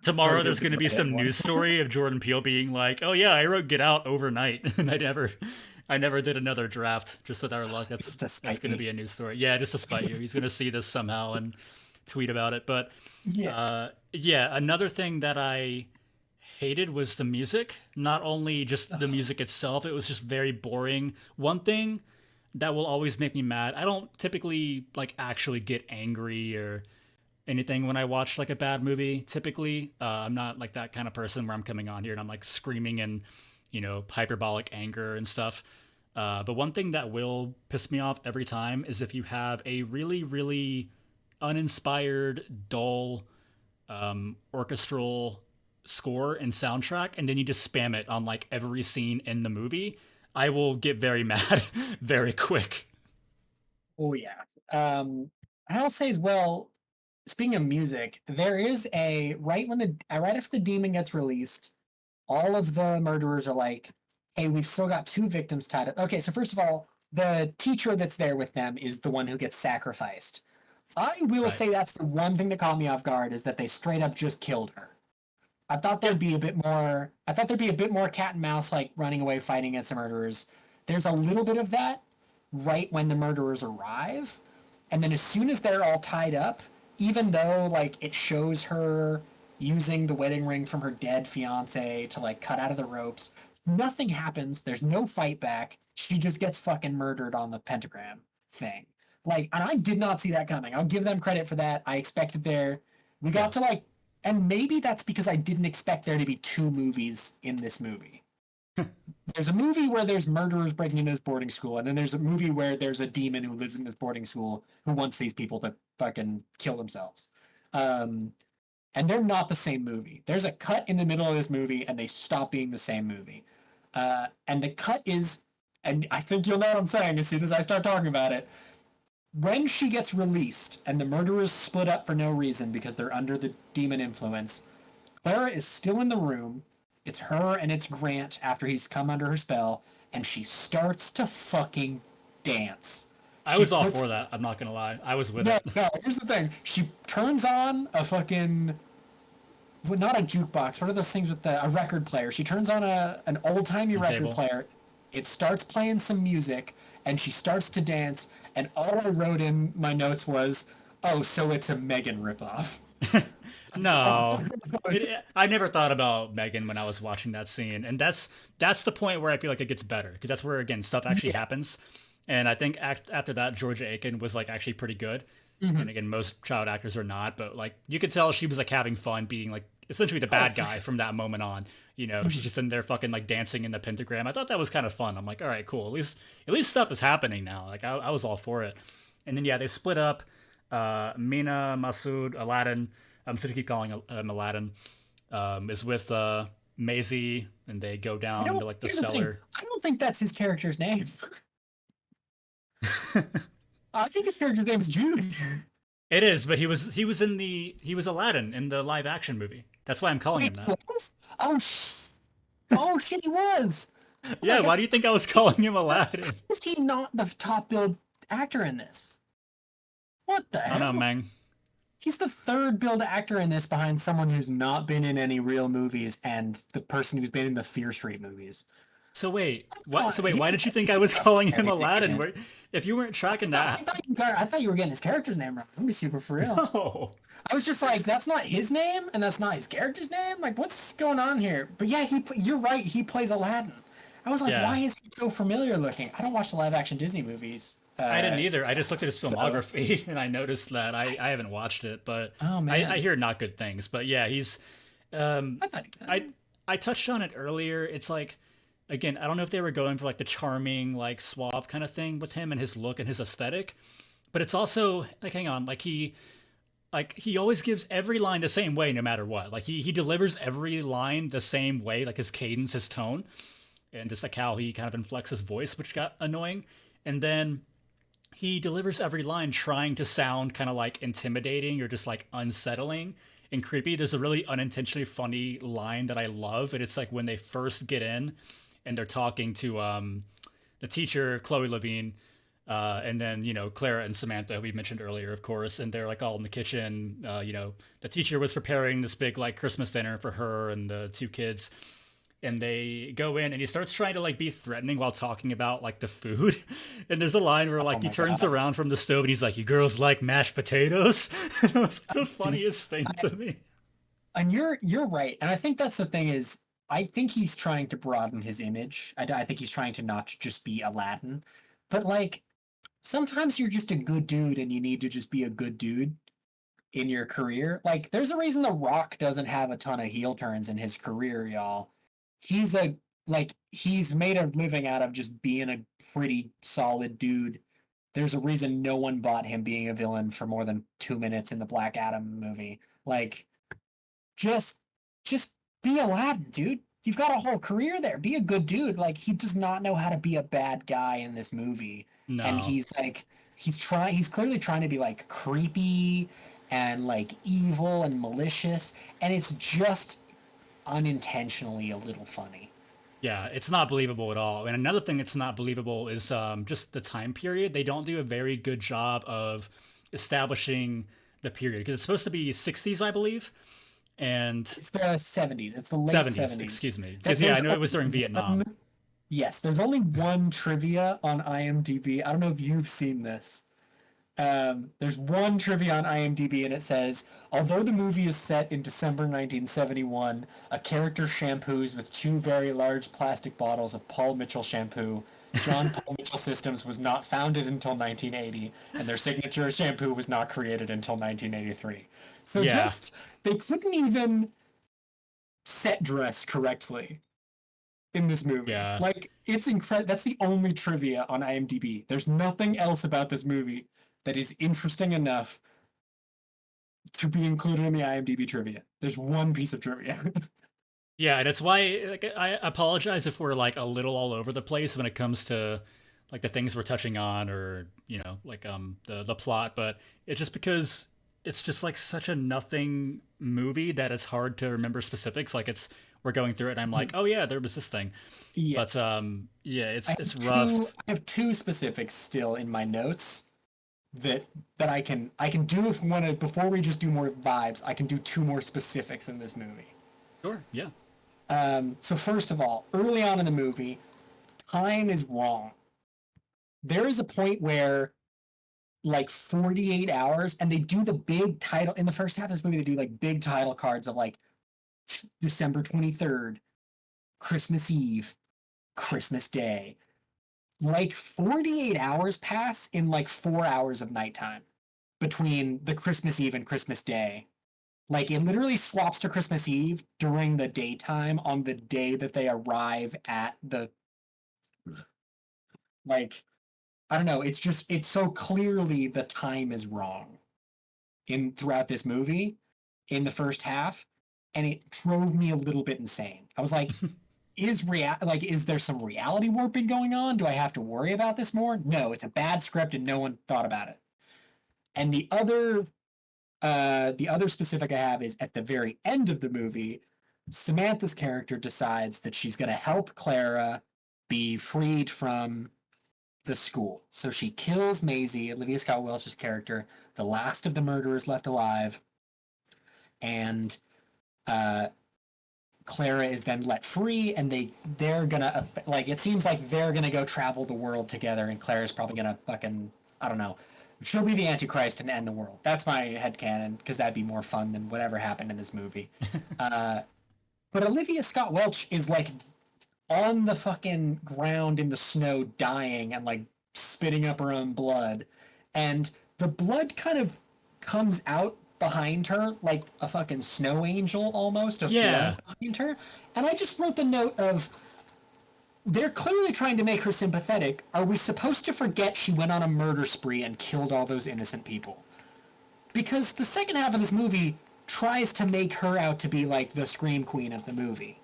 tomorrow Jojo's there's gonna gonna be write it in some one. news story of Jordan Peele being like, "Oh yeah, I wrote Get Out overnight, and I never did another draft just with our luck." Just to That's spite gonna me. be a news story. Yeah, just to spite you. He's gonna see this somehow and tweet about it. But Yeah. yeah, another thing that I hated was the music. Not only just the Ugh. music itself, it was just very boring. One thing that will always make me mad. I don't typically like actually get angry or anything when I watch like a bad movie. Typically, I'm not like that kind of person where I'm coming on here and I'm like screaming in, hyperbolic anger and stuff. But one thing that will piss me off every time is if you have a really, really uninspired, dull orchestral score and soundtrack, and then you just spam it on like every scene in the movie. I will get very mad very quick. Oh yeah. I'll say as well, speaking of music, there is a right after the demon gets released, all of the murderers are like, hey, we've still got two victims tied up. Okay, so first of all, the teacher that's there with them is the one who gets sacrificed. I will Right. say that's the one thing that caught me off guard is that they straight up just killed her. I thought Yeah. there'd be a bit more. I thought there'd be a bit more cat and mouse, like running away, fighting against the murderers. There's a little bit of that right when the murderers arrive, and then as soon as they're all tied up, even though like it shows her using the wedding ring from her dead fiance to like cut out of the ropes, nothing happens. There's no fight back. She just gets fucking murdered on the pentagram thing. Like, and I did not see that coming. I'll give them credit for that. I expected there. We Yeah. got to like and maybe that's because I didn't expect there to be two movies in this movie. There's a movie where there's murderers breaking into this boarding school, and then there's a movie where there's a demon who lives in this boarding school who wants these people to fucking kill themselves. Um, and they're not the same movie. There's a cut in the middle of this movie, and they stop being the same movie. And the cut is, and I think you'll know what I'm saying as soon as I start talking about it. When she gets released and the murderers split up for no reason because they're under the demon influence, Clara is still in the room. It's her and it's Grant after he's come under her spell, and she starts to fucking dance. I She was all puts for that. I'm not gonna lie. I was with no, it. no. Here's the thing. She turns on a fucking well, not a jukebox. What are those things with a record player? She turns on an old timey record Table. player. It starts playing some music, and she starts to dance. And all I wrote in my notes was, "Oh, so it's a Megan ripoff." That's all No, I wrote. I never thought about Megan when I was watching that scene, and that's the point where I feel like it gets better because that's where again stuff actually Yeah, happens, and I think after that Georgia Aiken was like actually pretty good. Hmm. And again, most child actors are not, but like you could tell she was like having fun being like essentially the Oh, bad for guy sure. from that moment on. She's Mhm. just in there fucking like dancing in the pentagram. I thought that was kind of fun. I'm like, all right, cool. At least stuff is happening now. Like I was all for it. And then yeah, they split up. Mina, Masood, Aladdin. I'm just gonna keep calling him Aladdin. Is with Maisie, and they go I down to don't. like the Here's the thing. cellar. I don't think that's his character's name. I think his character's name is Jude. It is, but he was Aladdin in the live action movie. That's why I'm calling him Wait, he that. was? Oh shit, he was. Oh my Yeah, god. why do you think I was calling him Aladdin? Is he not the top billed actor in this? What the I don't know, hell? man. He's the third billed actor in this behind someone who's not been in any real movies and the person who's been in the Fear Street movies. So wait, That's what? not, So wait, why did you think I he's was not a calling him very Aladdin? agent. Where, if you weren't tracking that, I thought you were getting his character's name wrong. Let me be super for real. no. I was just like, that's not his name, and that's not his character's name. Like, what's going on here? But yeah, you're right. He plays Aladdin. I was like, Yeah, why is he so familiar looking? I don't watch the live action Disney movies. I didn't either. I just looked at his So, filmography and I noticed that I haven't watched it, but oh I man, hear not good things. But yeah, he's um I thought. I touched on it earlier. It's like again, I don't know if they were going for like the charming, like suave kind of thing with him and his look and his aesthetic, but it's also like hang on, like he always gives every line the same way no matter what. Like he delivers every line the same way, like his cadence, his tone, and just like how he kind of inflects his voice, which got annoying. And then he delivers every line trying to sound kind of like intimidating or just like unsettling and creepy. There's a really unintentionally funny line that I love, and it's like when they first get in and they're talking to the teacher, Chloe Levine, and then Clara and Samantha, who we mentioned earlier, of course, and they're like all in the kitchen. The teacher was preparing this big like Christmas dinner for her and the two kids, and they go in and he starts trying to like be threatening while talking about like the food. And there's a line where Oh like he my turns god. around from the stove and he's like, "You girls like mashed potatoes?" And it was like the Jeez. funniest thing to me. And you're right, and I think that's the thing is, I think he's trying to broaden his image. I think he's trying to not just be Aladdin, but like sometimes you're just a good dude and you need to just be a good dude in your career. Like there's a reason The Rock doesn't have a ton of heel turns in his career, y'all. He's a he's made a living out of just being a pretty solid dude. There's a reason no one bought him being a villain for more than 2 minutes in the Black Adam movie. Like just just be Aladdin, dude. You've got a whole career there. Be a good dude. Like he does not know how to be a bad guy in this movie. And No. he's clearly trying to be like creepy and like evil and malicious, and it's just unintentionally a little funny. Yeah, it's not believable at all. And another thing that's not believable is just the time period. They don't do a very good job of establishing the period because it's supposed to be 60s, I believe, and It's the 70s. It's the late 70s, 70s. excuse me. Because yeah, I There's know it was only during one Vietnam. Yes, there's only one trivia on IMDb. I don't know if you've seen this. There's one trivia on IMDb, and it says, although the movie is set in December 1971, a character shampoos with two very large plastic bottles of Paul Mitchell shampoo. John Paul Mitchell Systems was not founded until 1980, and their signature shampoo was not created until 1983. So Yeah, they couldn't even set dress correctly in this movie. yeah. Like, it's incredible. That's the only trivia on IMDb. There's nothing else about this movie that is interesting enough to be included in the IMDb trivia. There's one piece of trivia. Yeah, and it's why like, I apologize if we're like a little all over the place when it comes to like the things we're touching on or like the plot, but it's just because it's just like such a nothing movie that it's hard to remember specifics. Like it's we're going through it and I'm like, oh yeah, there was this thing, Yeah. but yeah, it's rough. I have two specifics still in my notes that I can do if we want to before we just do more vibes. I can do two more specifics in this movie. Sure, yeah, So first of all, early on in the movie, time is wrong. There is a point where like 48 hours, and they do the big title in the first half of this movie. They do like big title cards of like December 23rd, Christmas Eve, Christmas Day. Like 48 hours pass in like 4 hours of nighttime. between the Christmas Eve and Christmas Day. Like it literally swaps to Christmas Eve during the daytime on the day that they arrive at the, like, I don't know, it's so clearly the time is wrong in throughout this movie in the first half, and it drove me a little bit insane. I was like, is there some reality warping going on? Do I have to worry about this more? No, it's a bad script and no one thought about it. And the other specific I have is at the very end of the movie, Samantha's character decides that she's going to help Clara be freed from the school. So she kills Maisie, Olivia Scott Welch's character, the last of the murderers left alive, and Clara is then let free, and they're gonna, like, it seems like they're gonna go travel the world together, and Clara's probably gonna fucking, I don't know, she'll be the Antichrist and end the world. That's my headcanon, because that'd be more fun than whatever happened in this movie. But Olivia Scott Welch is like on the fucking ground in the snow dying and like spitting up her own blood, and the blood kind of comes out behind her like a fucking snow angel almost of Yeah. blood behind her. And I just wrote the note of, they're clearly trying to make her sympathetic. Are we supposed to forget she went on a murder spree and killed all those innocent people? Because the second half of this movie tries to make her out to be like the scream queen of the movie.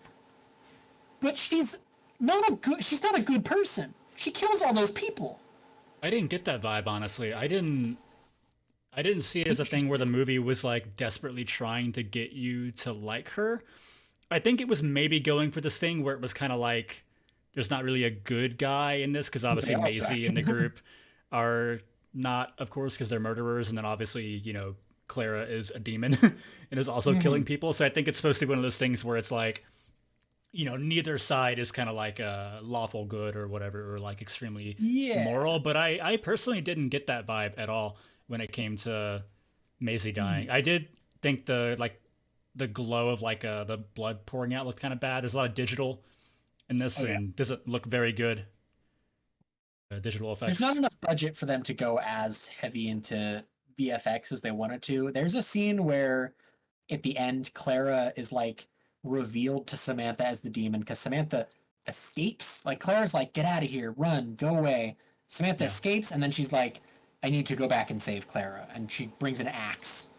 But she's not a good person. She kills all those people. I didn't get that vibe, honestly. I didn't see it as a thing where the movie was like desperately trying to get you to like her. I think it was maybe going for this thing where it was kind of like there's not really a good guy in this, because obviously Maisie and the group are not, of course, because they're murderers, and then obviously, Clara is a demon and is also killing people. So I think it's supposed to be one of those things where it's like, neither side is kind of like a lawful good or whatever, or like extremely moral. But I personally didn't get that vibe at all when it came to Maisie dying. I did think the glow of like the blood pouring out looked kind of bad. There's a lot of digital in this, and doesn't look very good. Digital effects. There's not enough budget for them to go as heavy into VFX as they wanted to. There's a scene where at the end, Clara is like revealed to Samantha as the demon, because Samantha escapes. Like, Clara's like, get out of here, run, go away. Samantha escapes, and then she's like, I need to go back and save Clara. And she brings an axe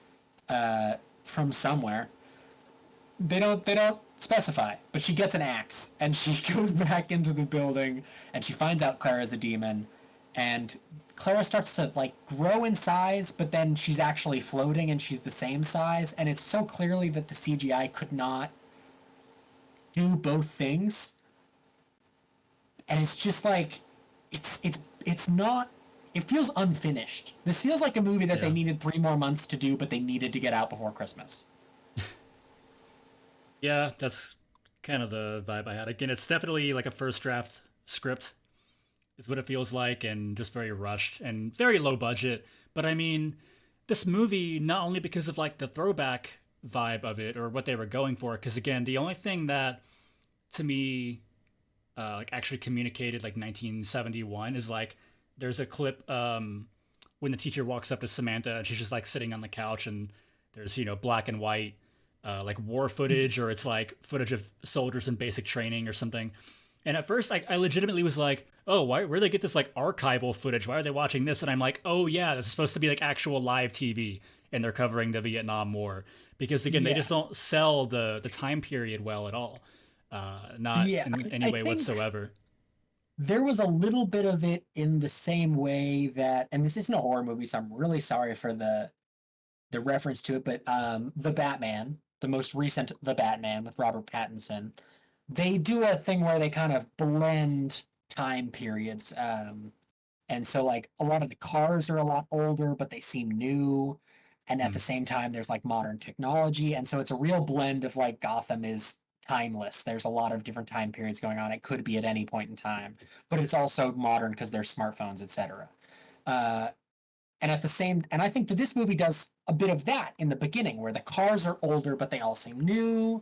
from somewhere. They don't specify, but she gets an axe, and she goes back into the building, and she finds out Clara's a demon, and Clara starts to like grow in size, but then she's actually floating and she's the same size, and it's so clearly that the CGI could not do both things. And it's just like it's not, it feels unfinished. This feels like a movie that they needed 3 more months to do, but they needed to get out before Christmas. Yeah, that's kind of the vibe I had. Again, it's definitely like a first draft script, is what it feels like, and just very rushed and very low budget. But I mean, this movie, not only because of like the throwback vibe of it or what they were going for, because again, the only thing that to me like actually communicated like 1971 is like there's a clip when the teacher walks up to Samantha and she's just like sitting on the couch, and there's black and white like war footage, or it's like footage of soldiers in basic training or something. And at first, I legitimately was like, oh, where do they get this like archival footage? Why are they watching this? And I'm like, oh yeah, this is supposed to be like actual live TV, and they're covering the Vietnam War. Because again, they just don't sell the time period well at all. Not in any way whatsoever. There was a little bit of it in the same way that, and this isn't a horror movie, so I'm really sorry for the reference to it, but The Batman, the most recent The Batman with Robert Pattinson, they do a thing where they kind of blend time periods. And so like a lot of the cars are a lot older, but they seem new. And at the same time, there's like modern technology. And so it's a real blend of like Gotham is timeless. There's a lot of different time periods going on. It could be at any point in time, but it's also modern because there's smartphones, etc. And I think that this movie does a bit of that in the beginning, where the cars are older, but they all seem new.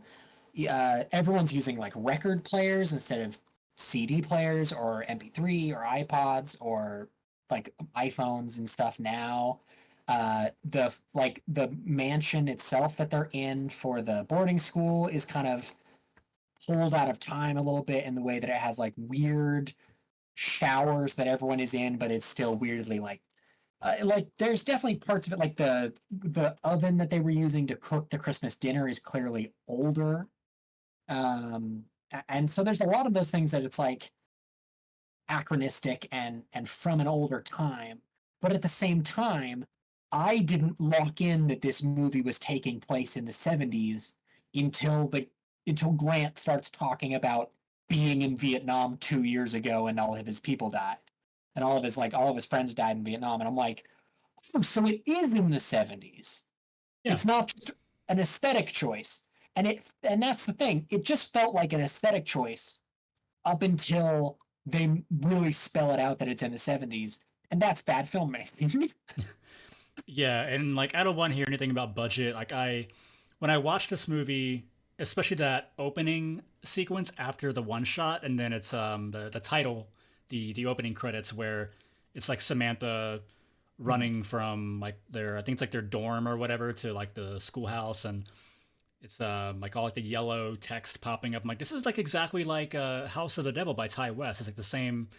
Everyone's using like record players instead of CD players or MP3 or iPods or like iPhones and stuff now. The mansion itself that they're in for the boarding school is kind of pulled out of time a little bit in the way that it has like weird showers that everyone is in, but it's still weirdly like there's definitely parts of it like the oven that they were using to cook the Christmas dinner is clearly older. And so there's a lot of those things that it's like anachronistic and from an older time. But at the same time, I didn't lock in that this movie was taking place in the 70s until the until Grant starts talking about being in Vietnam 2 years ago and all of his people died. And all of his friends died in Vietnam. And I'm like, oh, so it is in the 70s. Yeah. It's not just an aesthetic choice. And that's the thing. It just felt like an aesthetic choice up until they really spell it out that it's in the 70s. And that's bad filmmaking. Yeah, and like I don't want to hear anything about budget. When I watched this movie, especially that opening sequence after the one shot, and then it's the title, the opening credits where it's like Samantha running from like their, I think it's like their dorm or whatever, to like the schoolhouse, and it's like all like the yellow text popping up. I'm like, this is like exactly like House of the Devil by Ty West. It's like the same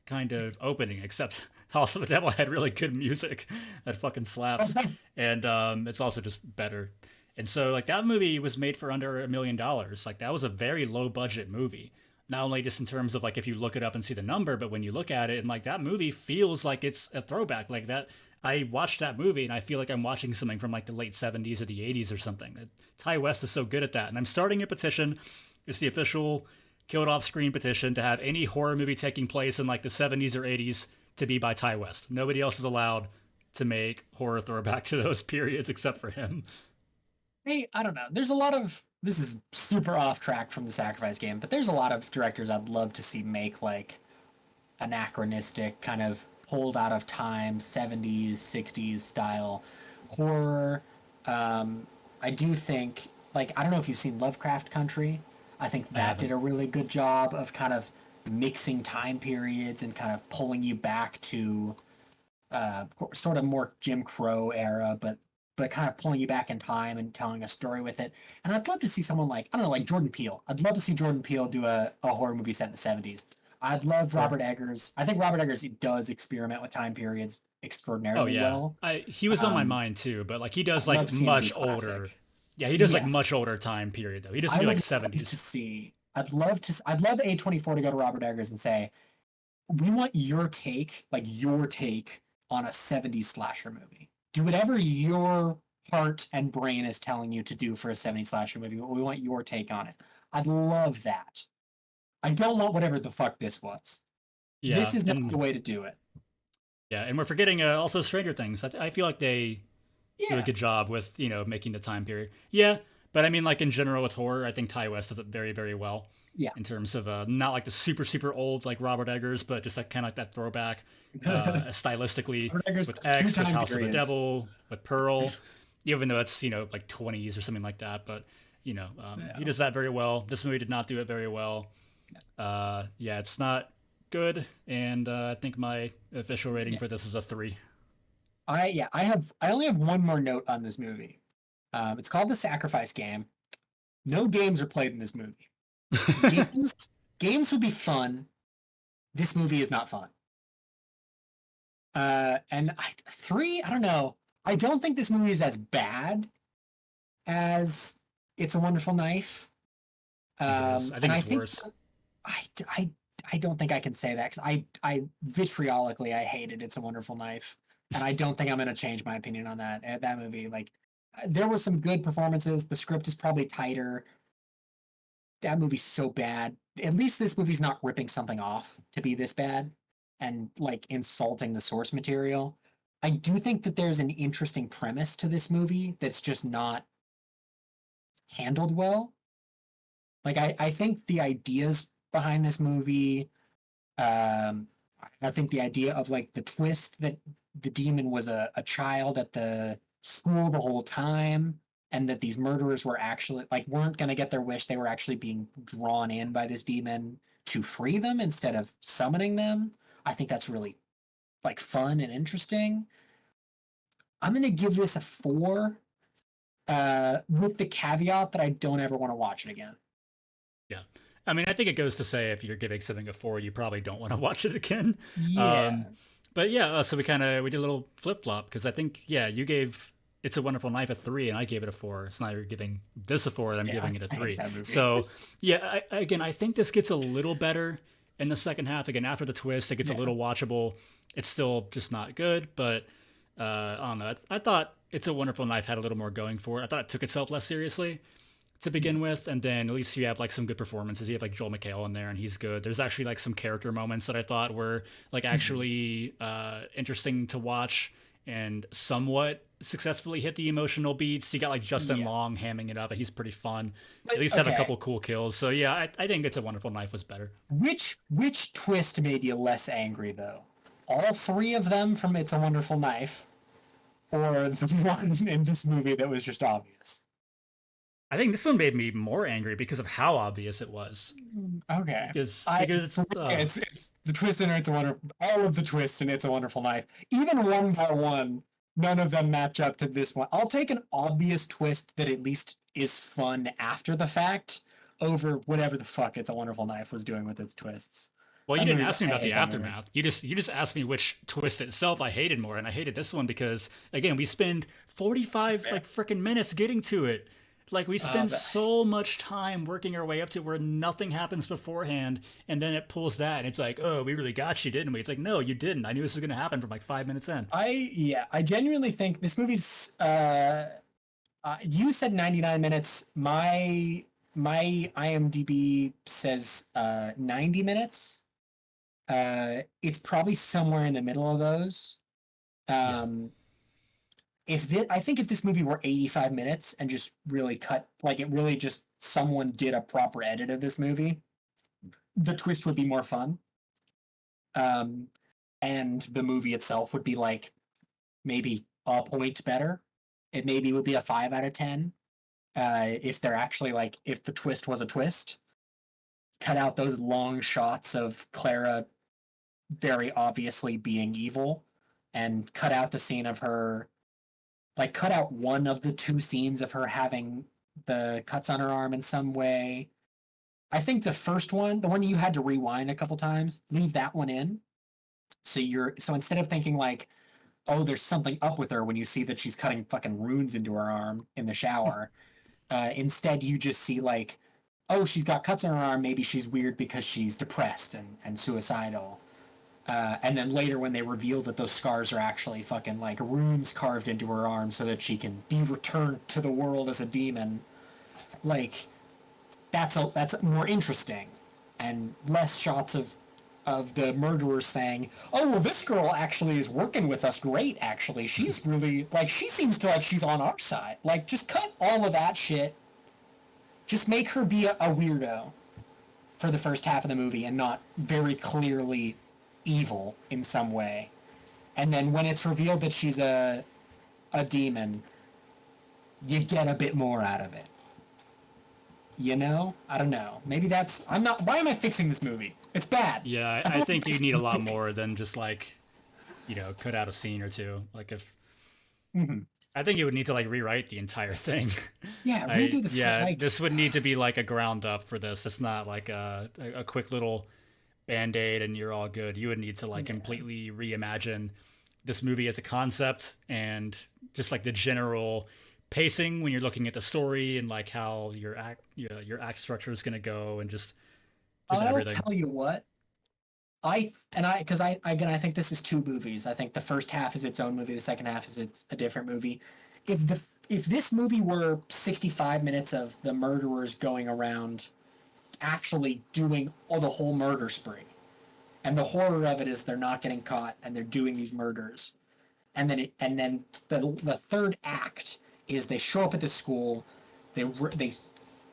kind of opening, except House of the Devil had really good music that fucking slaps, and it's also just better. And so like that movie was made for under $1 million. Like that was a very low budget movie. Not only just in terms of like if you look it up and see the number, but when you look at it and like that movie feels like it's a throwback. Like that, I watched that movie and I feel like I'm watching something from like the late '70s or the '80s or something. Ty West is so good at that, and I'm starting a petition. It's the official Killed Off Screen petition to have any horror movie taking place in like the '70s or '80s to be by Ty West. Nobody else is allowed to make horror throwback to those periods except for him. Hey, I don't know. There's a lot of this is super off track from the Sacrifice Game, but there's a lot of directors I'd love to see make like anachronistic, kind of pulled out of time, 70s, 60s style horror. Um, I do think, like, I don't know if you've seen Lovecraft Country. I think I that did haven't. a really good job of kind of mixing time periods and kind of pulling you back to sort of more Jim Crow era, but kind of pulling you back in time and telling a story with it. And I'd love to see someone like, I don't know, like Jordan Peele. I'd love to see Jordan Peele do a horror movie set in the 70s. I'd love Sure. Robert Eggers. I think Robert Eggers does experiment with time periods Oh extraordinarily yeah, well. I he was on my mind too, but like he does I'd love like to see him do much older. classic. Yeah, he does like much Yes, older time period though. He doesn't I do would like love to '70s. see. I'd love A24 to go to Robert Eggers and say, we want your take, like your take on a 70s slasher movie. Do whatever your heart and brain is telling you to do for a 70s slasher movie, but we want your take on it. I'd love that. I don't want whatever the fuck this was. This Yeah, is not the and way to do it. we're forgetting also Stranger Things. I feel like they do a Yeah. good job with making the time period. Yeah, but I mean like in general with horror, I think Ty West does it very very well Yeah. in terms of not like the super super old like Robert Eggers, but just like kind of like that throwback stylistically Robert Eggers with has two X, with time House of the periods. Devil, with Pearl, even though it's like 20s or something like that. But he Yeah. does that very well. This movie did not do it very well. Yeah, it's not good, and I think my official rating Yeah. for this is a 3. I only have one more note on this movie. It's called The Sacrifice Game. No games are played in this movie. Games games would be fun. This movie is not fun. Three, I don't know. I don't think this movie is as bad as It's a Wonderful Knife. I think it is. I And think it's worse. I, I, I don't think I can say that because I vitriolically I hated It's a Wonderful Knife, and I don't think I'm gonna change my opinion on that movie. Like, there were some good performances. The script is probably tighter. That movie's so bad. At least this movie's not ripping something off to be this bad and like insulting the source material. I do think that there's an interesting premise to this movie that's just not handled well. Like I think the ideas behind this movie, um, I think the idea of like the twist that the demon was a child at the school the whole time, and that these murderers were actually like weren't going to get their wish. They were actually being drawn in by this demon to free them instead of summoning them. I think that's really like fun and interesting. I'm gonna give this a 4, with the caveat that I don't ever want to watch it again. Yeah. I mean, I think it goes to say if you're giving something a 4, you probably don't want to watch it again. Um, Yeah. but yeah, so we did a little flip flop because I think yeah, you gave It's a Wonderful Life a 3 and I gave it a 4. So now you're giving this a 4 and I'm Yeah, giving it a I hate 3. that movie. So yeah, again, I think this gets a little better in the second half. Again, after the twist, it gets a Yeah. little watchable. It's still just not good, but I don't know. I thought It's a Wonderful Life had a little more going for it. I thought it took itself less seriously to begin with, and then at least you have like some good performances. You have like Joel McHale in there, and he's good. There's actually like some character moments that I thought were like Mhm. actually interesting to watch and somewhat successfully hit the emotional beats. You got like Justin Yeah. Long hamming it up, and he's pretty fun. At But least have a okay, couple cool kills. So yeah, I think It's a Wonderful Life was better. which twist made you less angry though? All three of them from It's a Wonderful Knife, or the one in this movie that was just obvious? I think this one made me more angry because of how obvious it was. Okay. Because For it's me, it's the twist in It's a Wonderful, all of the twists in It's a Wonderful Knife, even one by one, none of them match up to this one. I'll take an obvious twist that at least is fun after the fact over whatever the fuck It's a Wonderful Knife was doing with its twists. Well, you That didn't movie's ask me I about the hate that movie. aftermath. You just asked me which twist itself I hated more, and I hated this one because again we spend That's 45 fair. like freaking minutes getting to it. Like we spend But so much time working our way up to where nothing happens beforehand, and then it pulls that, and it's like, oh, we really got you, didn't we? It's like, no, you didn't. I knew this was gonna happen from like 5 minutes in. I genuinely think this movie's you said 99 minutes. My IMDb says 90 minutes. It's probably somewhere in the middle of those. Yeah. Um, I think if this movie were 85 minutes and just really cut, like it really just someone did a proper edit of this movie, the twist would be more fun. Um, and the movie itself would be like maybe a point better. It maybe would be a 5 out of 10. If they're actually like, if the twist was a twist, cut out those long shots of Clara very obviously being evil and cut out the scene of her, like cut out one of the two scenes of her having the cuts on her arm in some way. I think the first one, the one you had to rewind a couple times, leave that one in. So instead of thinking like, oh, there's something up with her when you see that she's cutting fucking runes into her arm in the shower, instead you just see like, oh, she's got cuts on her arm, maybe she's weird because she's depressed and suicidal. And then later when they reveal that those scars are actually fucking like runes carved into her arm so that she can be returned to the world as a demon, like that's more interesting and less shots of the murderers saying, "Oh, well, this girl actually is working with us great. Actually, she's really like she seems to like she's on our side." Like, just cut all of that shit. Just make her be a weirdo for the first half of the movie and not very clearly evil in some way. And then when it's revealed that she's a demon, you get a bit more out of it. You know? I don't know. Maybe that's I'm not why am I fixing this movie? It's bad. Yeah, I I don't think you fix need a lot it. more than just like, cut out a scene or two. Like if Mhm. I think you would need to like rewrite the entire thing. Yeah, redo the script. Yeah, Like, this would need to be like a ground up for this. It's not like a quick little band-aid and you're all good. You would need to like yeah. completely reimagine this movie as a concept and just like the general pacing when you're looking at the story and like how your act structure is going to go and just I'll everything. tell you what. I because I again I think this is two movies. I think the first half is its own movie, the second half is it's a different movie. If this movie were 65 minutes of the murderers going around actually doing all the whole murder spree, and the horror of it is they're not getting caught and they're doing these murders, and then the third act is they show up at the school, they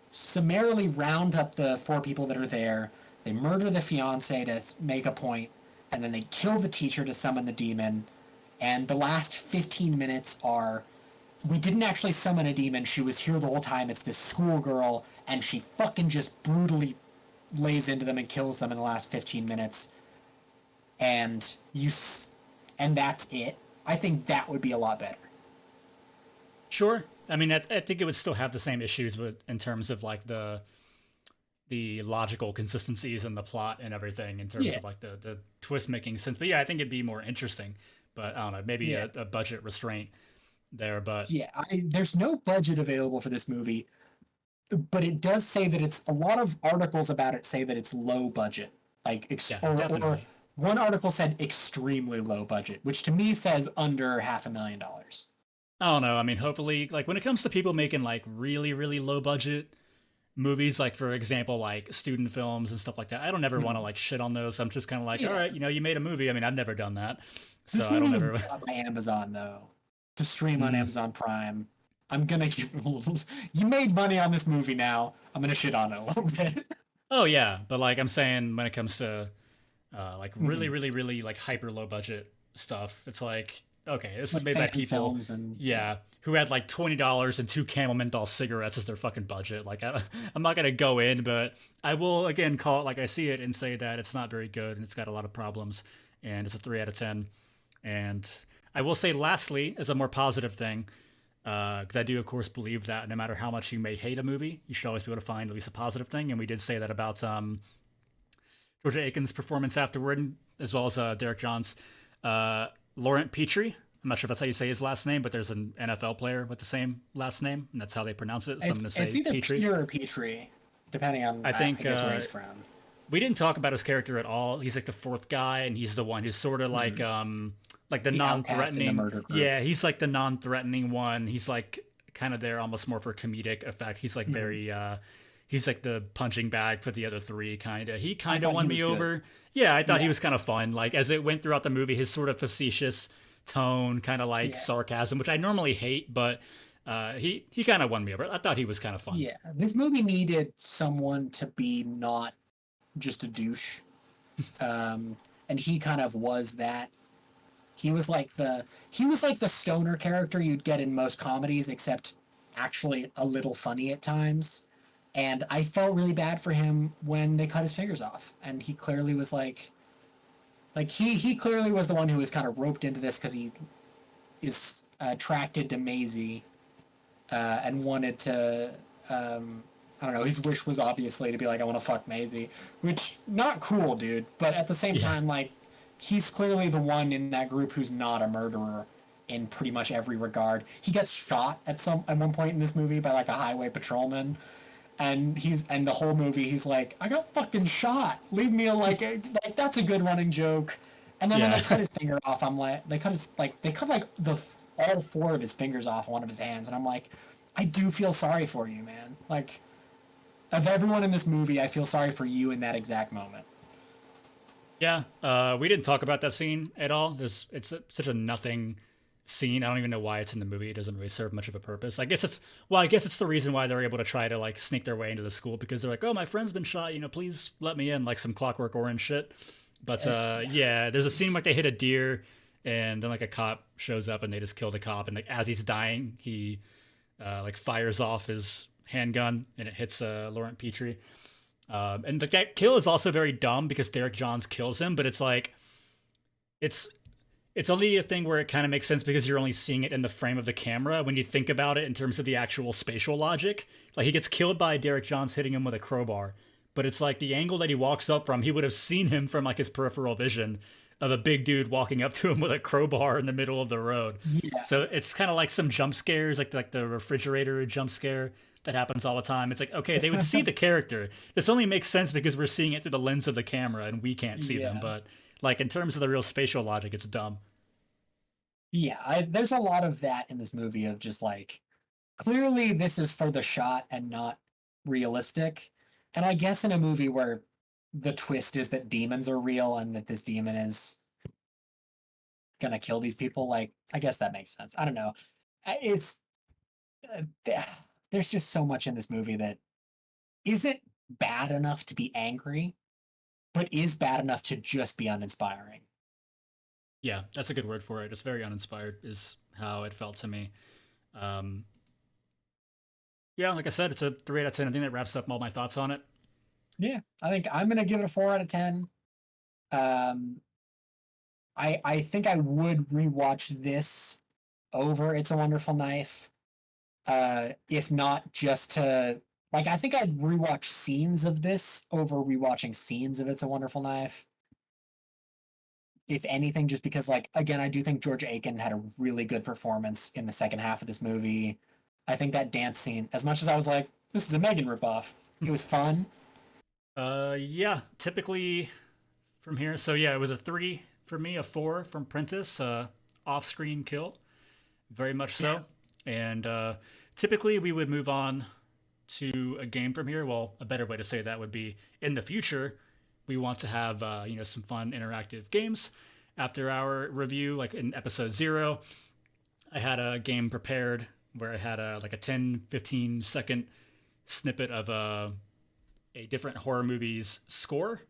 summarily round up the four people that are there. They murder the fiance to make a point, and then they kill the teacher to summon the demon. And the last 15 minutes are we didn't actually summon a demon. She was here the whole time. It's this schoolgirl, and she fucking just brutally lays into them and kills them in the last 15 minutes. And you, and that's it. I think that would be a lot better. Sure. I mean, I think it would still have the same issues with in terms of like the logical consistencies in the plot and everything in terms Yeah, of like the twist making sense. But yeah, I think it'd be more interesting. But I don't know, maybe yeah, a budget restraint there. But yeah. There's no budget available for this movie, but it does say that it's a lot of articles about it say that it's low budget, like yeah, or definitely. one article said extremely low budget, which to me says under $500,000. I don't know. I mean, hopefully, like when it comes to people making like really, really low budget movies, like for example, like student films and stuff like that, I don't ever want to Hmm. like shit on those. I'm just kind of like, all Yeah, right, you made a movie. I mean, I've never done that, so this I movie don't was ever. bought by Amazon though to stream on Mm. Amazon Prime. I'm gonna give you made money on this movie now. I'm gonna shit on it a little bit. Oh yeah, but like I'm saying, when it comes to like really, Mhm. really, really like hyper low budget stuff, it's like okay, this is Like made by fan people, films and yeah. yeah, who had like $20 and two Camel menthol cigarettes as their fucking budget. Like I'm not gonna go in, but I will again call it like I see it and say that it's not very good and it's got a lot of problems, and it's a 3 out of 10. And I will say, lastly, as a more positive thing, because I do, of course, believe that no matter how much you may hate a movie, you should always be able to find at least a positive thing. And we did say that about Georgia Aiken's performance afterward, as well as Derek Johns. Laurent Petrie, I'm not sure if that's how you say his last name, but there's an NFL player with the same last name, and that's how they pronounce it. So I'm going to It's say either Petrie. Peter or Petrie, depending on I I think guess where he's from. we didn't talk about his character at all. He's like the fourth guy, and he's the one who's sort of Hmm. like the The outcast in the non-threatening. murder group. Yeah, he's like the non-threatening one. He's like kind of there almost more for comedic effect. He's like Hmm. very he's like the punching bag for the other three kind of. He I kind of thought he won was me good. over. Yeah, I thought he Yeah, was kind of fun. Like as it went throughout the movie, his sort of facetious tone, kind of like yeah, sarcasm, which I normally hate, but he kind of won me over. I thought he was kind of fun. yeah. This movie needed someone to be not just a douche, um, and he kind of was that. He was like the stoner character you'd get in most comedies, except actually a little funny at times. And I felt really bad for him when they cut his fingers off, and he clearly was like he clearly was the one who was kind of roped into this because he is attracted to Maisie and wanted to. I don't know. His wish was obviously to be like, I want to fuck Maisie, which not cool, dude. But at the same Yeah, time, like, he's clearly the one in that group who's not a murderer in pretty much every regard. He gets shot at one point in this movie by like a highway patrolman, and the whole movie he's like, I got fucking shot. Leave me alone. Like that's a good running joke. And then when yeah. they cut his finger off, I'm like, they cut like the all four of his fingers off one of his hands, and I'm like, I do feel sorry for you, man. Like of everyone in this movie, I feel sorry for you in that exact moment. Yeah, we didn't talk about that scene at all. Such a nothing scene. I don't even know why it's in the movie. It doesn't really serve much of a purpose. I guess it's the reason why they're able to try to like sneak their way into the school because they're like, oh, my friend's been shot. Please let me in, like some Clockwork Orange shit. But It's, yeah, there's a scene like they hit a deer, and then like a cop shows up and they just kill the cop, and like as he's dying, he like fires off his handgun and it hits Laurent Petrie. And that kill is also very dumb because Derek Johns kills him, but it's like it's it's only a thing where it kind of makes sense because you're only seeing it in the frame of the camera when you think about it in terms of the actual spatial logic. Like he gets killed by Derek Johns hitting him with a crowbar, but it's like the angle that he walks up from, he would have seen him from like his peripheral vision of a big dude walking up to him with a crowbar in the middle of the road. yeah, So it's kind of like some jump scares, like the refrigerator jump scare that happens all the time. It's like, okay, they would see the character. This only makes sense because we're seeing it through the lens of the camera and we can't see them. yeah, But like in terms of the real spatial logic, it's dumb. yeah. There's a lot of that in this movie of just like clearly this is for the shot and not realistic. And I guess in a movie where the twist is that demons are real and that this demon is gonna kill these people, like I guess that makes sense. I don't know. It's uh, there's just so much in this movie that isn't bad enough to be angry, but is bad enough to just be uninspiring. Yeah, that's a good word for it. It's very uninspired, is how it felt to me. Um, yeah, like I said, it's a 3 out of 10. I think that wraps up all my thoughts on it. Yeah, I think I'm gonna give it a 4 out of 10. Um, I think I would rewatch this over It's a Wonderful Knife. if not just to like I think I'd rewatch scenes of this over rewatching scenes of It's a Wonderful Knife. If anything, just because like again, I do think George Aiken had a really good performance in the second half of this movie. I think that dance scene, as much as I was like, this is a Megan ripoff, it was fun. Yeah, typically from here. So yeah, it was a 3 for me, a 4 from Prentice. Off-screen kill, very much Yeah. so. And typically we would move on to a game from here. Well, a better way to say that would be in the future, we want to have some fun interactive games. After our review, like in episode 0, I had a game prepared where I had a like a 10-15 second snippet of a different horror movie's score,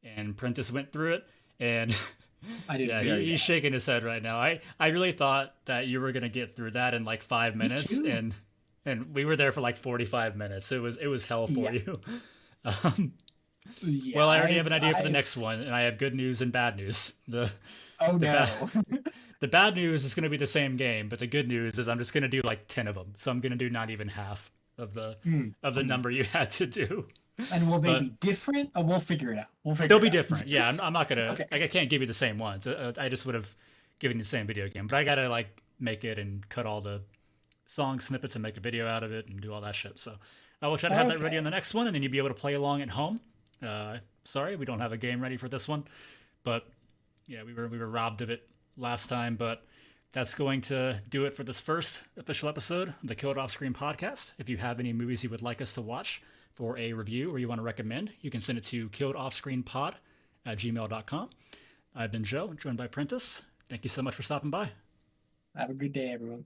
and Prentice went through it, and I did yeah, very he's bad. shaking his head right now. I really thought that you were gonna get through that in like five Me minutes, too. and we were there for like 45 minutes. It was hell for Yeah. you. Um, Yeah. well, I already have an idea for the I next one, and I have good news and bad news. oh The bad no. the bad news is going to be the same game, but the good news is I'm just going to do like 10 of them. So I'm going to do not even half of the Hmm. Hmm. number you had to do. And will they But be different? Oh, we'll figure it out. We'll figure they'll it be out. different. Yeah, I'm not going to Okay. like I can't give you the same ones. I just would have given you the same video game, but I got to like make it and cut all the song snippets and make a video out of it and do all that shit. So I will try to have that ready on the Okay. next one, and then you'll be able to play along at home. Sorry, we don't have a game ready for this one, but yeah, we were robbed of it last time. But that's going to do it for this first official episode of the Killed Off Screen podcast. If you have any movies you would like us to watch for a review or you want to recommend, you can send it to killedoffscreenpod@gmail.com. I've been Joe, joined by Prentice. Thank you so much for stopping by. Have a good day, everyone.